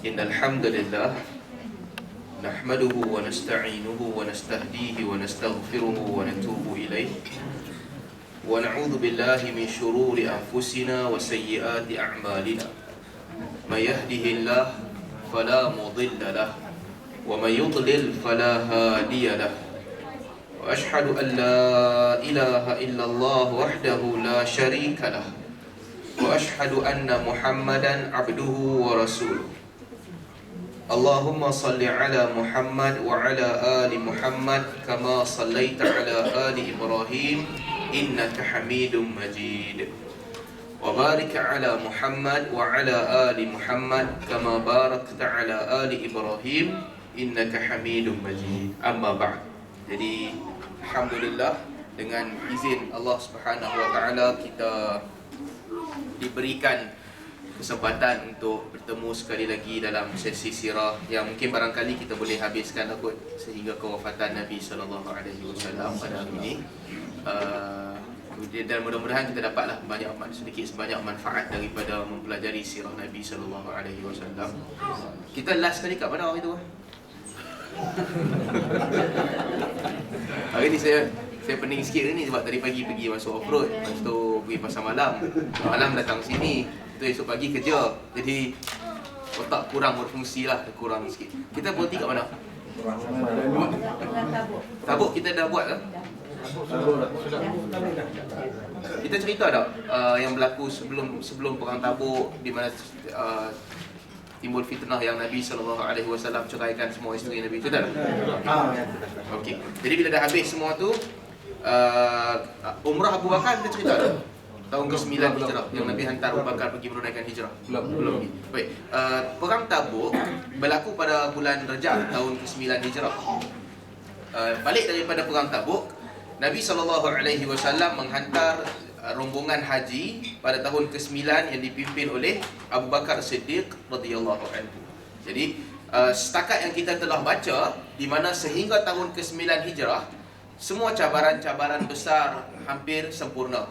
إن الحمد لله نحمده ونستعينه ونستهديه ونستغفره ونتوب إليه ونعوذ بالله من شرور أنفسنا وسيئات أعمالنا من يهده الله فلا مضل له ومن يضلل فلا هادي له وأشهد أن لا إله إلا الله وحده لا شريك له وأشهد أن محمدا عبده ورسوله اللهم صل على محمد وعلى آل محمد كما صليت على آل إبراهيم إنك حميد مجيد وبارك على محمد وعلى آل محمد كما باركت على آل إبراهيم إنك حميد مجيد أما بعد. Jadi alhamdulillah, dengan izin Allah Subhanahu wa taala kita diberikan kesempatan untuk bertemu sekali lagi dalam sesi sirah yang mungkin barangkali kita boleh habiskan kot sehingga kewafatan Nabi sallallahu alaihi wasallam pada hari ini. Dan mudah-mudahan kita dapatlah sedikit sebanyak manfaat daripada mempelajari sirah Nabi sallallahu alaihi wasallam. Kita last kali kat mana hari tu? Hari ni saya pening sikit ni sebab tadi pagi pergi masuk off-road, lepas tu pergi pasar malam datang sini, tu esok pagi kerja, jadi otak kurang berfungsi lah, kurang sikit. Kita berhenti kat mana? Tabuk kita dah buat lah. Kita cerita tak yang berlaku sebelum perang Tabuk, di mana timbul fitnah yang Nabi SAW ceraikan semua isteri Nabi, itu tak? Okey. Jadi bila dah habis semua tu, umrah Abu Bakar kita cerita tak? Tahun ke-9 Hijrah yang Nabi hantar Abu Bakar pergi menunaikan hijrah. Belum. Baik. Perang Tabuk berlaku pada bulan Rejab tahun ke-9 Hijrah. Balik daripada perang Tabuk, Nabi SAW menghantar rombongan haji pada tahun ke-9 yang dipimpin oleh Abu Bakar Siddiq radhiyallahu anhu. Jadi setakat yang kita telah baca, di mana sehingga tahun ke-9 Hijrah semua cabaran-cabaran besar hampir sempurna.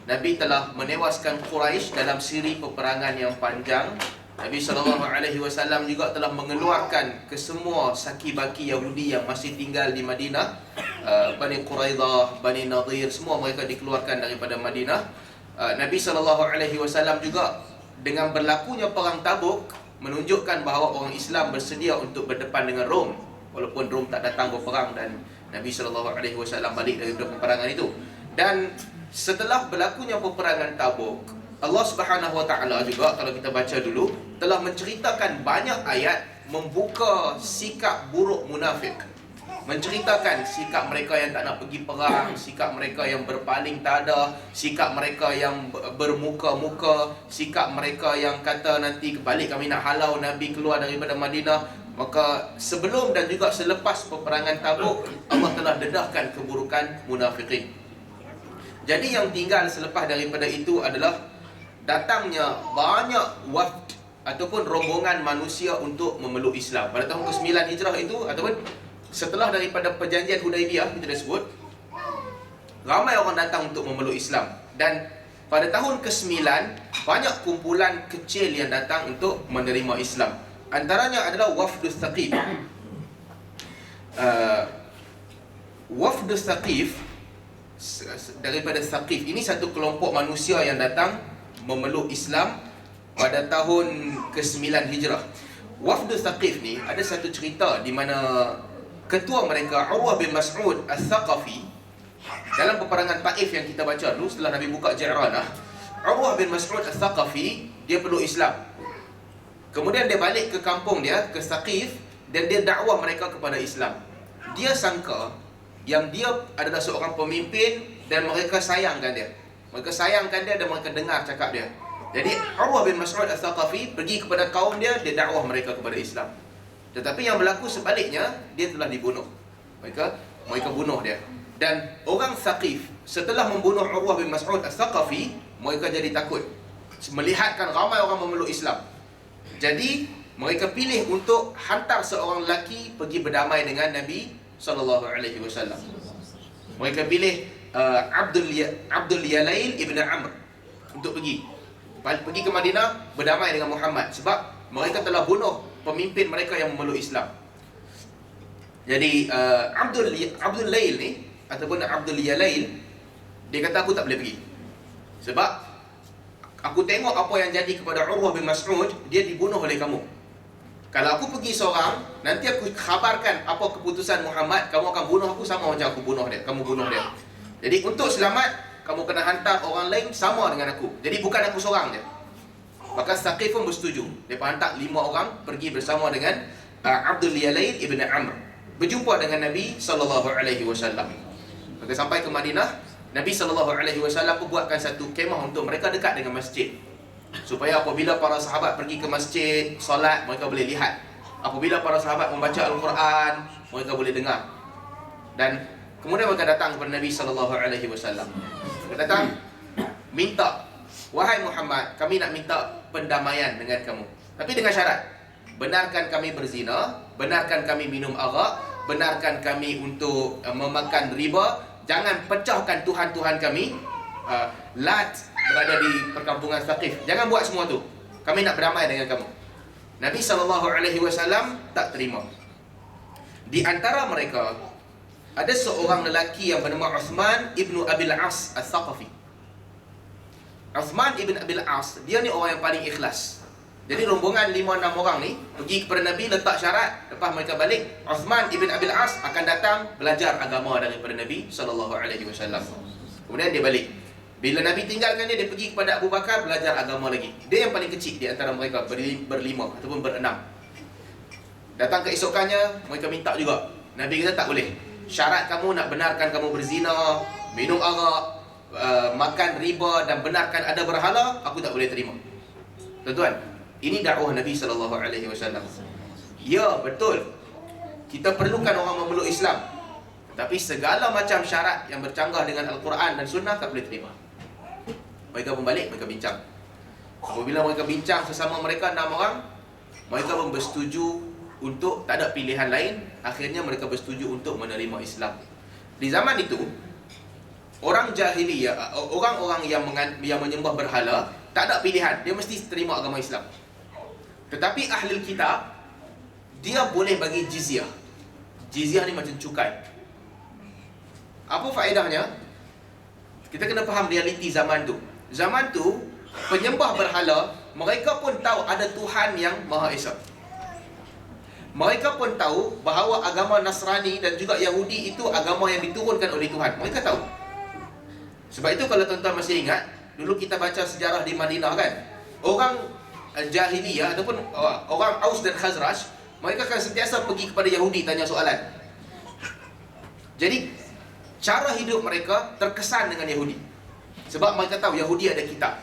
Nabi telah menewaskan Quraisy dalam siri peperangan yang panjang. Nabi SAW juga telah mengeluarkan ke semua saki-baki Yahudi yang masih tinggal di Madinah, Bani Quraidah, Bani Nadir, semua mereka dikeluarkan daripada Madinah. Nabi SAW juga dengan berlakunya perang Tabuk menunjukkan bahawa orang Islam bersedia untuk berdepan dengan Rom, walaupun Rom tak datang berperang, dan Nabi SAW balik daripada peperangan itu. Dan setelah berlakunya peperangan Tabuk, Allah Subhanahu wa taala juga, kalau kita baca dulu, telah menceritakan banyak ayat membuka sikap buruk munafik. Menceritakan sikap mereka yang tak nak pergi perang, sikap mereka yang berpaling tada, sikap mereka yang bermuka-muka, sikap mereka yang kata nanti balik kami nak halau Nabi keluar daripada Madinah. Maka sebelum dan juga selepas peperangan Tabuk, Allah telah dedahkan keburukan munafikin. Jadi yang tinggal selepas daripada itu adalah datangnya banyak wafd ataupun rombongan manusia untuk memeluk Islam. Pada tahun ke-9 Hijrah itu, ataupun setelah daripada perjanjian Hudaibiyah, kita dah sebut, ramai orang datang untuk memeluk Islam. Dan pada tahun ke-9, banyak kumpulan kecil yang datang untuk menerima Islam. Antaranya adalah Wafdus Thaqif. Wafdus Thaqif, daripada Thaqif, ini satu kelompok manusia yang datang memeluk Islam pada tahun ke-9 Hijrah. Wafdus Thaqif ni ada satu cerita di mana ketua mereka, Urwah bin Mas'ud Al-Thaqafi, dalam peperangan Taif yang kita baca dulu setelah Nabi buka Ji'ranah, Urwah bin Mas'ud Al-Thaqafi dia peluk Islam. Kemudian dia balik ke kampung dia, ke Thaqif, dan dia dakwah mereka kepada Islam. Dia sangka yang dia adalah seorang pemimpin dan mereka sayangkan dia. Mereka sayangkan dia dan mereka dengar cakap dia. Jadi Urwah bin Mas'ud Al-Thaqafi pergi kepada kaum dia, dia dakwah mereka kepada Islam. Tetapi yang berlaku sebaliknya, dia telah dibunuh. Mereka bunuh dia. Dan orang Thaqif setelah membunuh Urwah bin Mas'ud Al-Thaqafi, mereka jadi takut melihatkan ramai orang memeluk Islam. Jadi mereka pilih untuk hantar seorang lelaki pergi berdamai dengan Nabi SAW. Mereka pilih Abdul Yalail ibn Amr untuk pergi ke Madinah berdamai dengan Muhammad. Sebab mereka telah bunuh pemimpin mereka yang memeluk Islam. Jadi Abdul Lail ni ataupun Abdul Yalail, dia kata aku tak boleh pergi. Sebab aku tengok apa yang jadi kepada Urwah bin Mas'ud, dia dibunuh oleh kamu. Kalau aku pergi seorang, nanti aku khabarkan apa keputusan Muhammad, kamu akan bunuh aku sama macam aku bunuh dia, kamu bunuh dia. Jadi untuk selamat, kamu kena hantar orang lain sama dengan aku. Jadi bukan aku seorang je. Maka Saqif pun bersetuju. Dia hantar 5 orang pergi bersama dengan Abdul Yalail ibn Amr, berjumpa dengan Nabi SAW. Maka sampai ke Madinah, Nabi SAW pun buatkan satu kemah untuk mereka dekat dengan masjid, supaya apabila para sahabat pergi ke masjid solat, mereka boleh lihat. Apabila para sahabat membaca Al-Quran, mereka boleh dengar. Dan kemudian mereka datang kepada Nabi SAW. Mereka datang minta, wahai Muhammad, kami nak minta pendamaian dengan kamu, tapi dengan syarat, benarkan kami berzina, benarkan kami minum arak, benarkan kami untuk memakan riba, jangan pecahkan Tuhan-Tuhan kami. Lat berada di perkampungan Thaqif, jangan buat semua tu, kami nak berdamai dengan kamu. Nabi SAW tak terima. Di antara mereka ada seorang lelaki yang bernama Uthman ibn Abil As Al-Thaqafi. Uthman ibn Abil As, dia ni orang yang paling ikhlas. Jadi rombongan 5-6 orang ni pergi kepada Nabi, letak syarat, lepas mereka balik, Uthman ibn Abil As akan datang belajar agama daripada Nabi SAW. Kemudian dia balik. Bila Nabi tinggalkan dia, dia pergi kepada Abu Bakar belajar agama lagi. Dia yang paling kecil di antara mereka, berlima ataupun berenam. Datang keesokannya, mereka minta juga. Nabi kata tak boleh. Syarat kamu nak benarkan kamu berzina, minum arak, makan riba dan benarkan ada berhala, aku tak boleh terima. Tuan-tuan, ini dakwah Nabi SAW. Ya, betul, kita perlukan orang memeluk Islam, tapi segala macam syarat yang bercanggah dengan Al-Quran dan Sunnah tak boleh terima. Mereka pun balik, mereka bincang. Apabila mereka bincang sesama mereka 6 orang, mereka pun bersetuju untuk, tak ada pilihan lain, akhirnya mereka bersetuju untuk menerima Islam. Di zaman itu, orang jahiliyah, orang-orang yang menyembah berhala, tak ada pilihan, dia mesti terima agama Islam. Tetapi ahli kitab, dia boleh bagi jizyah. Jizyah ni macam cukai. Apa faedahnya? Kita kena faham realiti zaman tu. Zaman tu, penyembah berhala, mereka pun tahu ada Tuhan yang Maha Esa. Mereka pun tahu bahawa agama Nasrani dan juga Yahudi itu agama yang diturunkan oleh Tuhan. Mereka tahu. Sebab itu kalau tuan-tuan masih ingat, dulu kita baca sejarah di Madinah kan, orang jahiliyah ataupun orang Aus dan Khazraj, mereka akan sentiasa pergi kepada Yahudi tanya soalan. Jadi cara hidup mereka terkesan dengan Yahudi, sebab mereka tahu Yahudi ada kitab.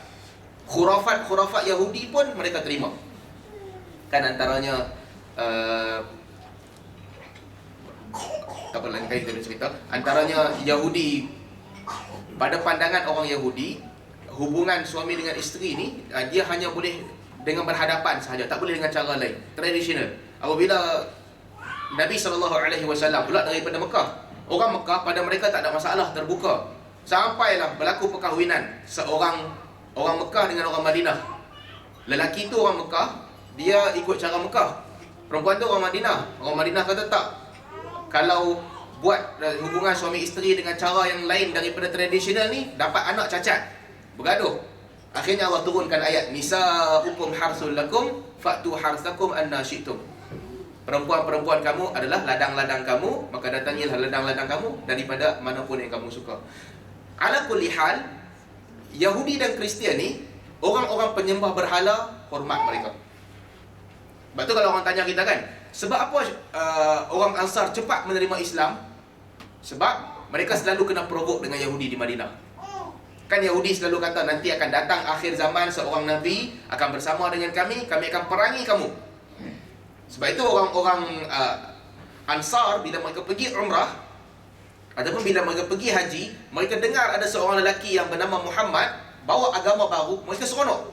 Khurafat Yahudi pun mereka terima. Kan antaranya tak apa, lain kali kita cerita. Antaranya Yahudi, pada pandangan orang Yahudi, hubungan suami dengan isteri ni, dia hanya boleh dengan berhadapan sahaja, tak boleh dengan cara lain, tradisional. Apabila Nabi SAW pula daripada Mekah, orang Mekah pada mereka tak ada masalah terbuka. Sampailah berlaku perkahwinan seorang orang Mekah dengan orang Madinah. Lelaki tu orang Mekah, dia ikut cara Mekah. Perempuan tu orang Madinah. Orang Madinah kata tak, kalau buat hubungan suami isteri dengan cara yang lain daripada tradisional ni, dapat anak cacat, bergaduh. Akhirnya Allah turunkan ayat, nisa'ukum harsul lakum fa'tu harsakum anna syi'tum. Perempuan-perempuan kamu adalah ladang-ladang kamu, maka datangilah ladang-ladang kamu daripada manapun yang kamu suka. Ala kulli hal, Yahudi dan Kristian ni, orang-orang penyembah berhala, hormat mereka. Sebab tu kalau orang tanya kita kan, sebab apa orang Ansar cepat menerima Islam? Sebab mereka selalu kena provok dengan Yahudi di Madinah. Kan Yahudi selalu kata, nanti akan datang akhir zaman seorang Nabi akan bersama dengan kami akan perangi kamu. Sebab itu orang-orang Ansar, bila mereka pergi umrah ataupun bila mereka pergi haji, mereka dengar ada seorang lelaki yang bernama Muhammad bawa agama baru, mereka seronok.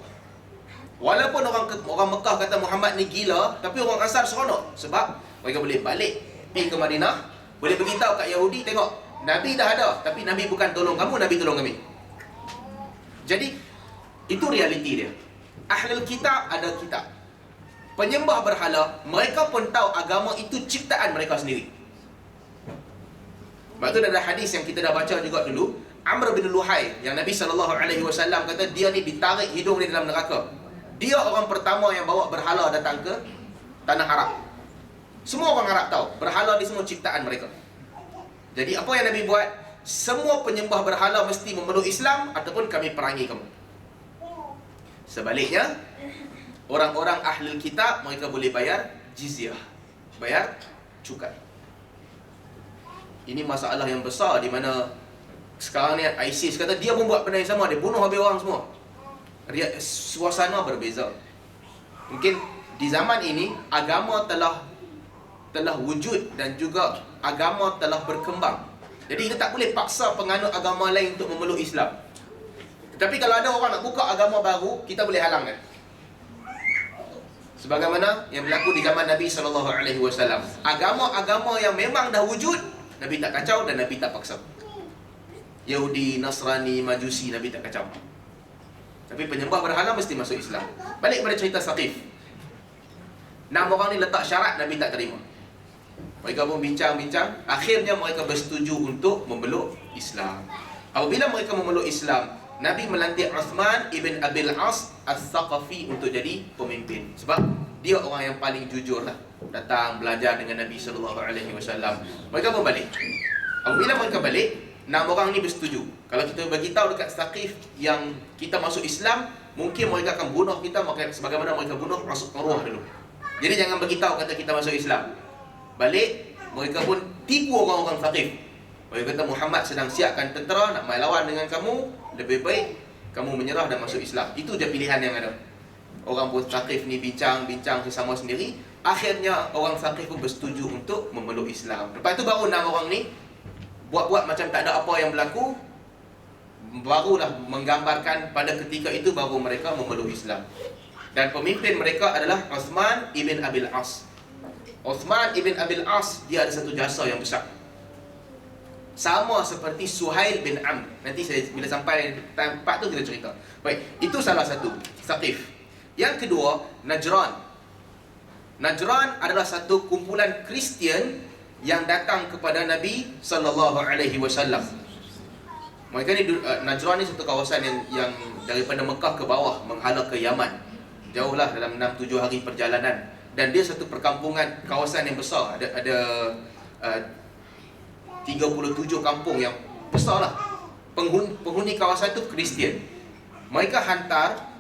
Walaupun orang Mekah kata Muhammad ni gila, tapi orang Ansar seronok. Sebab mereka boleh balik pergi ke Madinah, boleh beritahu kat Yahudi, tengok, Nabi dah ada, tapi Nabi bukan tolong kamu, Nabi tolong kami. Jadi itu realiti dia. Ahlul kitab ada kitab, penyembah berhala, mereka pun tahu agama itu ciptaan mereka sendiri. Sebab tu ada hadis yang kita dah baca juga dulu, Amr bin Luhai, yang Nabi SAW kata dia ni ditarik hidung dia dalam neraka. Dia orang pertama yang bawa berhala datang ke tanah Arab. Semua orang Arab tahu berhala ni semua ciptaan mereka. Jadi apa yang Nabi buat? Semua penyembah berhala mesti memeluk Islam ataupun kami perangi kamu. Sebaliknya, orang-orang ahli kitab mereka boleh bayar jizyah, bayar cukai. Ini masalah yang besar di mana sekarang ni ISIS kata dia pun buat benda yang sama, dia bunuh habis orang semua. Suasana berbeza. Mungkin di zaman ini agama telah wujud dan juga agama telah berkembang. Jadi kita tak boleh paksa penganut agama lain untuk memeluk Islam. Tetapi kalau ada orang nak buka agama baru, kita boleh halangkan. Sebagaimana yang berlaku di zaman Nabi SAW. Agama-agama yang memang dah wujud, Nabi tak kacau dan Nabi tak paksa. Yahudi, Nasrani, Majusi, Nabi tak kacau. Tapi penyembah berhala mesti masuk Islam. Balik pada cerita Saqif. 6 orang ni letak syarat, Nabi tak terima. Mereka pun bincang-bincang. Akhirnya mereka bersetuju untuk memeluk Islam. Apabila mereka memeluk Islam, Nabi melantik Uthman ibn Abil As Al-Thaqafi untuk jadi pemimpin. Sebab dia orang yang paling jujur lah. Datang belajar dengan Nabi SAW. Mereka pun balik. Apabila mereka balik, 6 orang ni bersetuju. Kalau kita bagi tahu dekat Saqif yang kita masuk Islam, mungkin mereka akan bunuh kita sebagaimana mereka bunuh Rasulullah dulu. Jadi jangan bagi tahu kata kita masuk Islam. Balik, mereka pun tipu orang-orang Saqif. Mereka kata Muhammad sedang siapkan tentera nak main lawan dengan kamu, lebih baik kamu menyerah dan masuk Islam. Itu je pilihan yang ada. Orang pun Saqif ni bincang-bincang sesama sendiri. Akhirnya orang Saqif pun bersetuju untuk memeluk Islam. Lepas tu baru 6 orang ni buat-buat macam tak ada apa yang berlaku. Barulah menggambarkan pada ketika itu baru mereka memeluk Islam. Dan pemimpin mereka adalah Uthman ibn Abil As. Uthman ibn Abil As, dia ada satu jasa yang besar. Sama seperti Suhail bin Amr. Nanti saya bila sampai tempat tu kita cerita. Baik, itu salah satu, Saqif. Yang kedua, Najran. Najran adalah satu kumpulan Kristian yang datang kepada Nabi SAW. Mereka ni Najran ni satu kawasan yang daripada Mekah ke bawah menghala ke Yaman. Jauhlah dalam 6-7 hari perjalanan. Dan dia satu perkampungan kawasan yang besar. Ada 37 kampung yang besar lah. Penghuni kawasan itu Kristian. Mereka hantar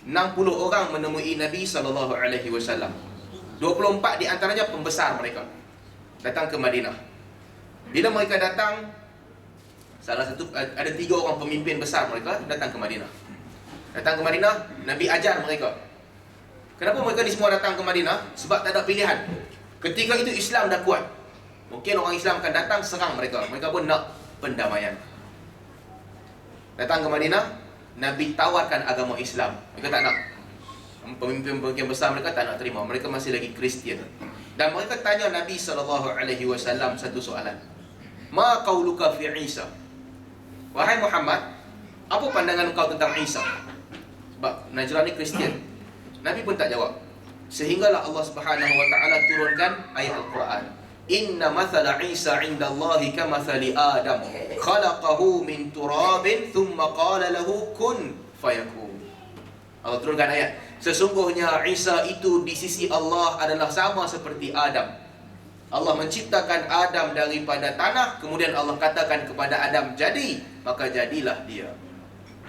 60 orang menemui Nabi SAW. 24 di antaranya pembesar mereka datang ke Madinah. Bila mereka datang, salah satu ada 3 orang pemimpin besar mereka datang ke Madinah. Datang ke Madinah, Nabi ajar mereka. Kenapa mereka ni semua datang ke Madinah? Sebab tak ada pilihan. Ketika itu Islam dah kuat. Mungkin orang Islam akan datang serang mereka. Mereka pun nak pendamaian. Datang ke Madinah, Nabi tawarkan agama Islam. Mereka tak nak. Pemimpin-pemimpin besar mereka tak nak terima. Mereka masih lagi Kristian. Dan mereka tanya Nabi SAW satu soalan. Ma qauluka fi Isa? Wahai Muhammad, apa pandangan kau tentang Isa? Sebab Najran ni Kristian. Nabi pun tak jawab. Sehinggalah Allah Subhanahu wa taala turunkan ayat Al-Quran. Inna mathala Isa 'inda Allahi kamathali Adam. Khalaqahu min turabin thumma qala lahu kun fayakun. Allah turunkan ayat. Sesungguhnya Isa itu di sisi Allah adalah sama seperti Adam. Allah menciptakan Adam daripada tanah, kemudian Allah katakan kepada Adam, jadi, maka jadilah dia.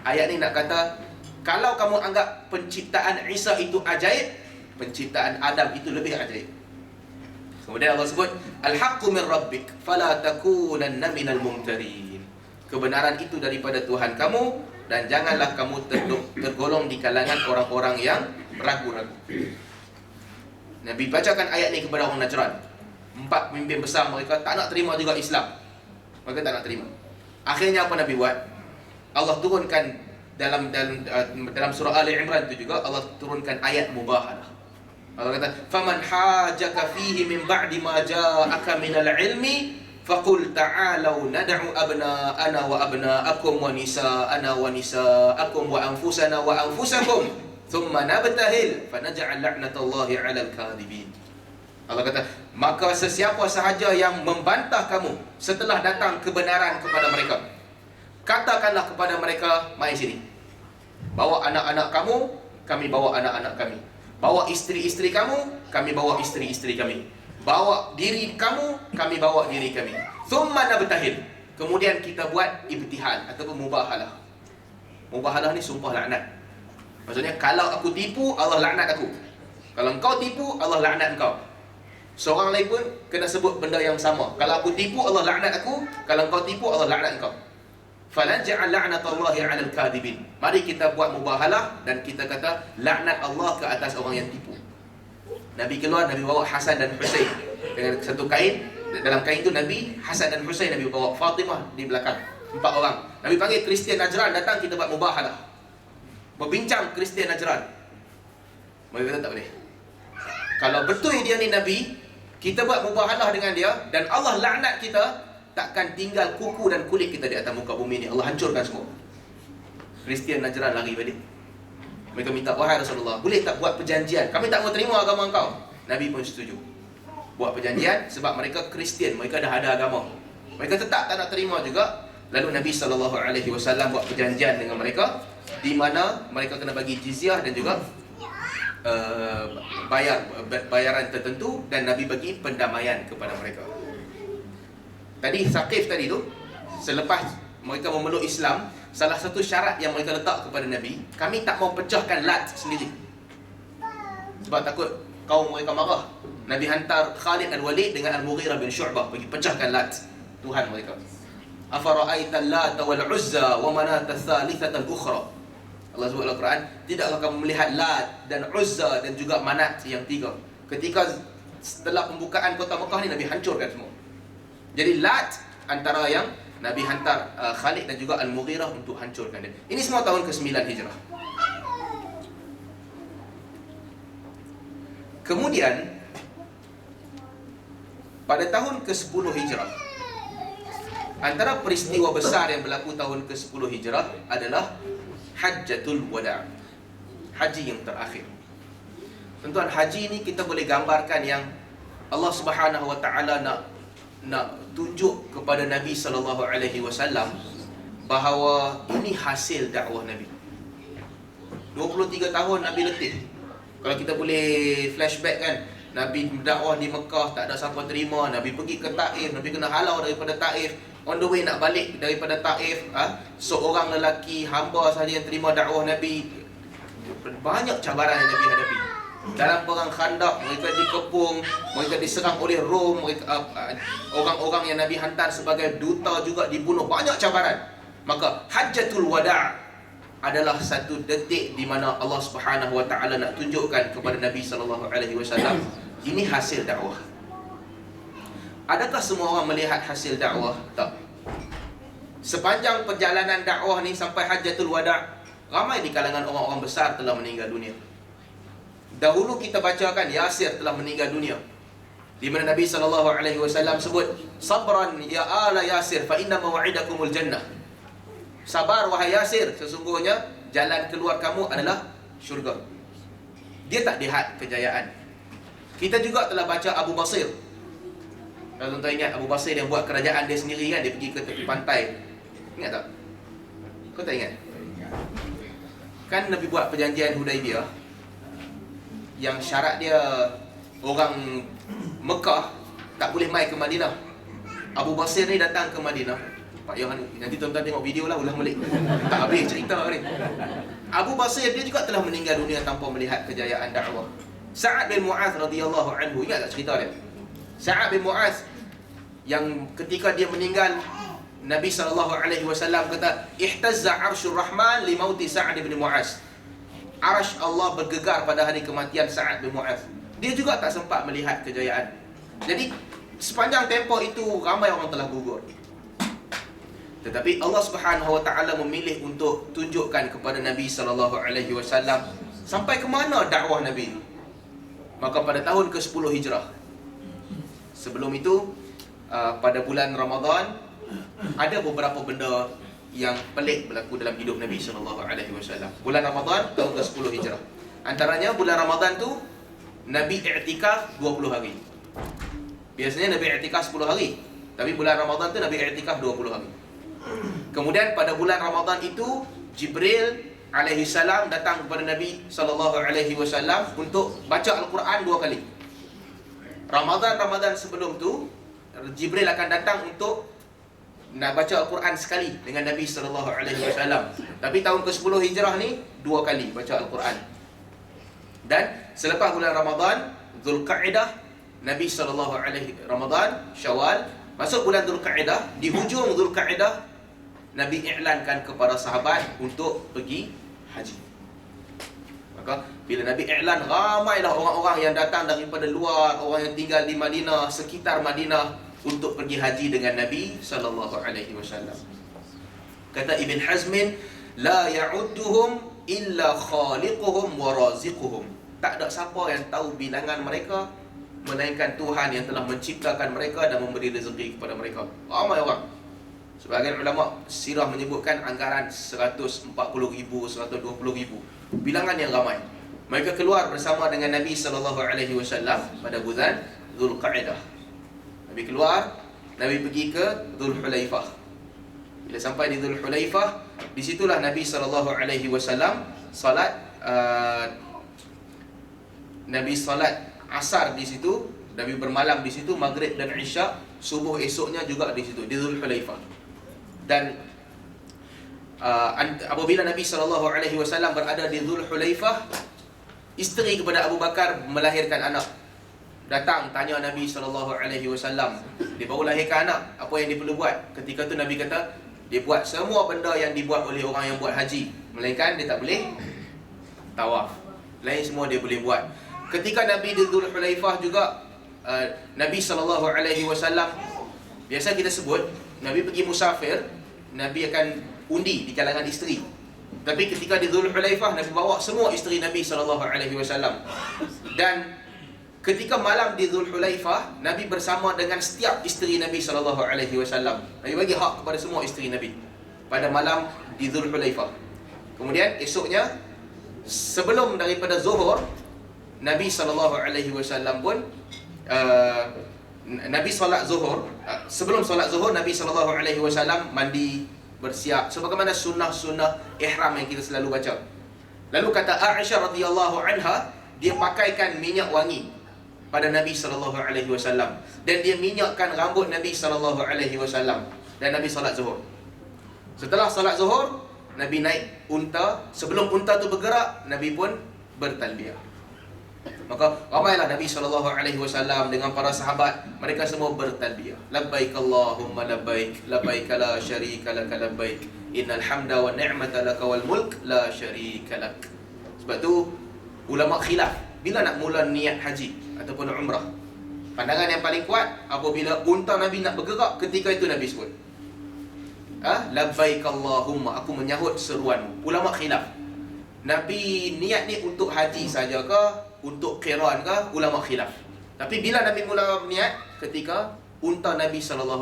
Ayat ni nak kata, kalau kamu anggap penciptaan Isa itu ajaib, penciptaan Adam itu lebih ajaib. Kemudian Allah sebut, Al-haqqu min rabbik, fala takunanna minal mumtarin. Kebenaran itu daripada Tuhan kamu, dan janganlah kamu tergolong di kalangan orang-orang yang ragu-ragu. Nabi bacakan ayat ni kepada orang Najran. 4 pemimpin besar mereka tak nak terima juga Islam. Mereka tak nak terima. Akhirnya apa Nabi buat? Allah turunkan dalam surah Ali Imran itu juga Allah turunkan ayat mubahalah. Allah kata, "Faman hajaka fihi min ba'di ma ja'aka minal ilmi faqul ta'alu nad'u abna'ana wa abna'akum wa nisa'ana wa nisa'akum wa anfusana wa anfusakum thumma nabtahil fanaj'al la'natallahi 'alal kadhibin. Allah kata, maka sesiapa sahaja yang membantah kamu setelah datang kebenaran kepada mereka, katakanlah kepada mereka, mai sini. Bawa anak-anak kamu, kami bawa anak-anak kami. Bawa isteri-isteri kamu, kami bawa isteri-isteri kami. Bawa diri kamu, kami bawa diri kami. Thumma nabtahil. Kemudian kita buat ibtihal ataupun mubahalah. Mubahalah ni sumpah laknat. Maksudnya kalau aku tipu, Allah laknat aku. Kalau engkau tipu, Allah laknat engkau. Seorang lain pun kena sebut benda yang sama. Kalau aku tipu, Allah laknat aku. Kalau engkau tipu, Allah laknat engkau. Falanja'al la'natallahi 'alal kadhibin. Mari kita buat mubahalah dan kita kata laknat Allah ke atas orang yang tipu. Nabi keluar, Nabi bawa Hasan dan Husain dengan satu kain. Dalam kain itu Nabi, Hasan dan Husain, Nabi bawa Fatimah di belakang. 4 orang. Nabi panggil Kristian Najran datang, kita buat mubahalah. Berbincang Kristian Najran. Mereka kata tak boleh. Kalau betul dia ni Nabi, kita buat mubahalah dengan dia dan Allah laknat kita, takkan tinggal kuku dan kulit kita di atas muka bumi ni. Allah hancurkan semua. Kristian Najran lari balik. Mereka minta, wahai Rasulullah, boleh tak buat perjanjian? Kami tak mau terima agama engkau. Nabi pun setuju. Buat perjanjian sebab mereka Kristian, mereka dah ada agama. Mereka tetap tak nak terima juga. Lalu Nabi SAW buat perjanjian dengan mereka, di mana mereka kena bagi jizyah dan juga bayaran tertentu, dan Nabi bagi pendamaian kepada mereka. Tadi Saqif tadi tu, selepas mereka memeluk Islam, salah satu syarat yang mereka letak kepada Nabi, kami tak mau pecahkan Lat sendiri sebab takut kaum mereka marah. Nabi hantar Khalid al-Walid dengan Al-Mughirah bin Syu'bah pergi pecahkan Lat, Tuhan mereka. Afara'aita Lat wal Uzza wa Manat ats-tsalitsata al-ukhra. Allah sebut dalam Al-Quran, tidakkah kamu melihat Lat dan Uzza dan juga Manat yang tiga? Ketika setelah pembukaan kota Mekah ni, Nabi hancurkan semua. Jadi Lat antara yang Nabi hantar Khalid dan juga Al-Mughirah untuk hancurkan dia. Ini semua tahun ke-9 Hijrah. Kemudian pada tahun ke-10 Hijrah, antara peristiwa besar yang berlaku tahun ke-10 Hijrah adalah Hajjatul Wada', haji yang terakhir. Tuan-tuan, haji ni kita boleh gambarkan yang Allah Subhanahu Wa Taala nak tunjuk kepada Nabi SAW bahawa ini hasil dakwah Nabi. 23 tahun Nabi letih. Kalau kita boleh flashback kan, Nabi dakwah di Mekah, tak ada siapa terima. Nabi pergi ke Taif, Nabi kena halau daripada Taif. On the way nak balik daripada Taif, seorang lelaki hamba sahaja yang terima dakwah Nabi. Banyak cabaran yang Nabi hadapi. Dalam perang Khandaq, mereka dikepung, mereka diserang oleh Rom, orang-orang yang Nabi hantar sebagai duta juga dibunuh. Banyak cabaran. Maka Hajjatul Wada' adalah satu detik di mana Allah Subhanahu Wa Taala nak tunjukkan kepada Nabi SAW, ini hasil dakwah. Adakah semua orang melihat hasil dakwah? Tak. Sepanjang perjalanan dakwah ni sampai Hajjatul Wada', ramai di kalangan orang-orang besar telah meninggal dunia. Dahulu kita bacakan Yasir telah meninggal dunia, di mana Nabi SAW sebut, sabran ya ala Yasir fa inna maw'idakumul jannah. Sabar wahai Yasir, sesungguhnya jalan keluar kamu adalah syurga. Dia tak lihat kejayaan. Kita juga telah baca Abu Basir. Kalau tuan-tuan ingat Abu Basir yang buat kerajaan dia sendiri kan, dia pergi ke tepi pantai. Ingat tak? Kau tak ingat? Kan Nabi buat perjanjian Hudaibiyah, yang syarat dia orang Mekah tak boleh mai ke Madinah. Abu Basir ni datang ke Madinah. Pak Yohan, nanti tuan-tuan tengok video lah, ulang balik. Tak habis cerita ni. Abu Basir dia juga telah meninggal dunia tanpa melihat kejayaan dakwah. Sa'ad bin Mu'adz radhiyallahu anhu, ingat tak cerita dia? Sa'ad bin Mu'adz yang ketika dia meninggal, Nabi SAW kata, ihtazza arsyur rahman li mauti Sa'ad bin Mu'adz. Arsh Allah bergegar pada hari kematian Sa'ad bin Mu'adz. Dia juga tak sempat melihat kejayaan. Jadi sepanjang tempoh itu ramai orang telah gugur. Tetapi Allah Subhanahu Wa Taala memilih untuk tunjukkan kepada Nabi SAW sampai ke mana dakwah Nabi. Maka pada tahun ke-10 Hijrah, sebelum itu pada bulan Ramadan, ada beberapa benda yang pelik berlaku dalam hidup Nabi SAW. Bulan Ramadan tahun ke-10 Hijrah. Antaranya bulan Ramadan tu Nabi i'tikaf 20 hari. Biasanya Nabi i'tikaf 10 hari, tapi bulan Ramadan tu Nabi i'tikaf 20 hari. Kemudian pada bulan Ramadan itu Jibril alaihi salam datang kepada Nabi SAW untuk baca Al-Quran 2 kali. Ramadan sebelum tu Jibril akan datang untuk nak baca Al-Quran sekali dengan Nabi SAW. Tapi tahun ke-10 Hijrah ni 2 kali baca Al-Quran. Dan selepas bulan Ramadan, Zulqa'dah, Nabi Ramadan, Syawal, masuk bulan Zulqa'dah, di hujung Zulqa'dah Nabi i'lankan kepada sahabat untuk pergi haji. Maka bila Nabi i'lan, ramailah orang-orang yang datang daripada luar, orang yang tinggal di Madinah, sekitar Madinah, untuk pergi haji dengan Nabi SAW. Kata Ibn Hazmin, la ya'udduhum illa khaliquhum wa raziquhum. Tak ada siapa yang tahu bilangan mereka melainkan Tuhan yang telah menciptakan mereka dan memberi rezeki kepada mereka. Ramai orang. Sebahagian ulama sirah menyebutkan anggaran 140,000, 120,000. Bilangan yang ramai. Mereka keluar bersama dengan Nabi SAW pada bulan Zulqa'dah. Nabi keluar, Nabi pergi ke Dhul Hulaifah. Bila sampai di Dhul Hulaifah, di situlah Nabi SAW salat Nabi salat asar di situ, Nabi bermalam di situ, maghrib dan isyak, subuh esoknya juga di situ di Dhul Hulaifah. Dan apabila Nabi SAW berada di Dhul Hulaifah, isteri kepada Abu Bakar melahirkan anak. Datang tanya Nabi SAW, dia baru lahirkan anak, apa yang dia perlu buat? Ketika tu Nabi kata, dia buat semua benda yang dibuat oleh orang yang buat haji, melainkan dia tak boleh tawaf. Lain semua dia boleh buat. Ketika Nabi di Dhul Hulaifah juga, Nabi SAW, biasa kita sebut, Nabi pergi musafir, Nabi akan undi di kalangan isteri. Tapi ketika di Dhul Hulaifah, Nabi bawa semua isteri Nabi SAW. Dan ketika malam di Dhul Hulaifah, Nabi bersama dengan setiap isteri Nabi SAW. Nabi bagi hak kepada semua isteri Nabi pada malam di Dhul Hulaifah. Kemudian esoknya, sebelum daripada Zuhur, Nabi SAW pun Nabi solat Zuhur. Sebelum solat Zuhur, Nabi SAW mandi, bersiap, sebagaimana sunnah-sunnah ihram yang kita selalu baca. Lalu kata Aisyah radhiyallahu anha, dia pakaikan minyak wangi pada Nabi SAW, dan dia minyakkan rambut Nabi SAW, dan Nabi solat Zuhur. Setelah solat Zuhur, Nabi naik unta. Sebelum unta tu bergerak, Nabi pun bertalbiyah. Maka ramailah Nabi SAW dengan para sahabat, mereka semua bertalbiyah. Labbaik Allahumma labbaik, labbaik la syarika laka labbaik, innal hamda wa ni'mata laka wal mulk la syarika lak. Sebab tu ulama khilaf bila nak mula niat haji ataupun umrah. Pandangan yang paling kuat, apabila unta Nabi nak bergerak, ketika itu Nabi sebut labbaik Allahumma, aku menyahut seruanmu. Ulama khilaf, Nabi niat ni untuk haji saja ke, untuk qiran ke? Ulama khilaf. Tapi bila Nabi mula niat, ketika unta Nabi SAW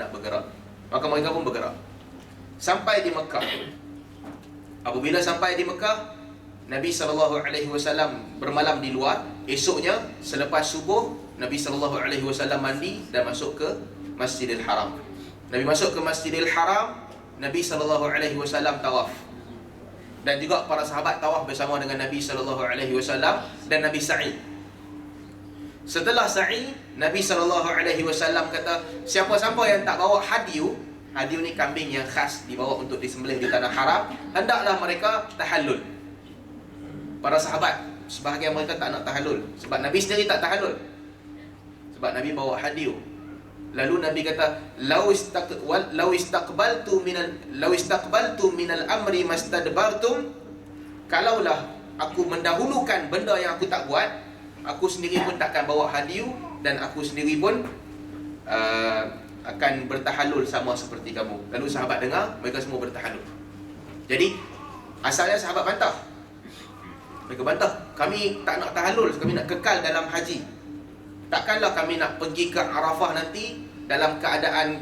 nak bergerak, maka mereka pun bergerak sampai di Mekah. Apabila sampai di Mekah, Nabi SAW bermalam di luar. Esoknya selepas subuh, Nabi SAW mandi dan masuk ke Masjidil Haram. Nabi masuk ke Masjidil Haram, Nabi SAW tawaf. Dan juga para sahabat tawaf bersama dengan Nabi SAW dan Nabi sa'i. Setelah sa'i, Nabi SAW kata, siapa-siapa yang tak bawa hadiu, hadiu ni kambing yang khas dibawa untuk disembelih di tanah haram, hendaklah mereka tahallul. Para sahabat, sebahagian mereka tak nak tahallul, sebab Nabi sendiri tak tahallul, sebab Nabi bawa hadiu. Lalu Nabi kata, law istaqbaltu minal amri mastadbartum, kalaulah aku mendahulukan benda yang aku tak buat, aku sendiri pun takkan bawa hadiu, dan aku sendiri pun akan bertahallul sama seperti kamu. Lalu sahabat dengar, mereka semua bertahallul. Jadi asalnya sahabat bantah. Mereka bantah, kami tak nak tahallul, kami nak kekal dalam haji. Takkanlah kami nak pergi ke Arafah nanti dalam keadaan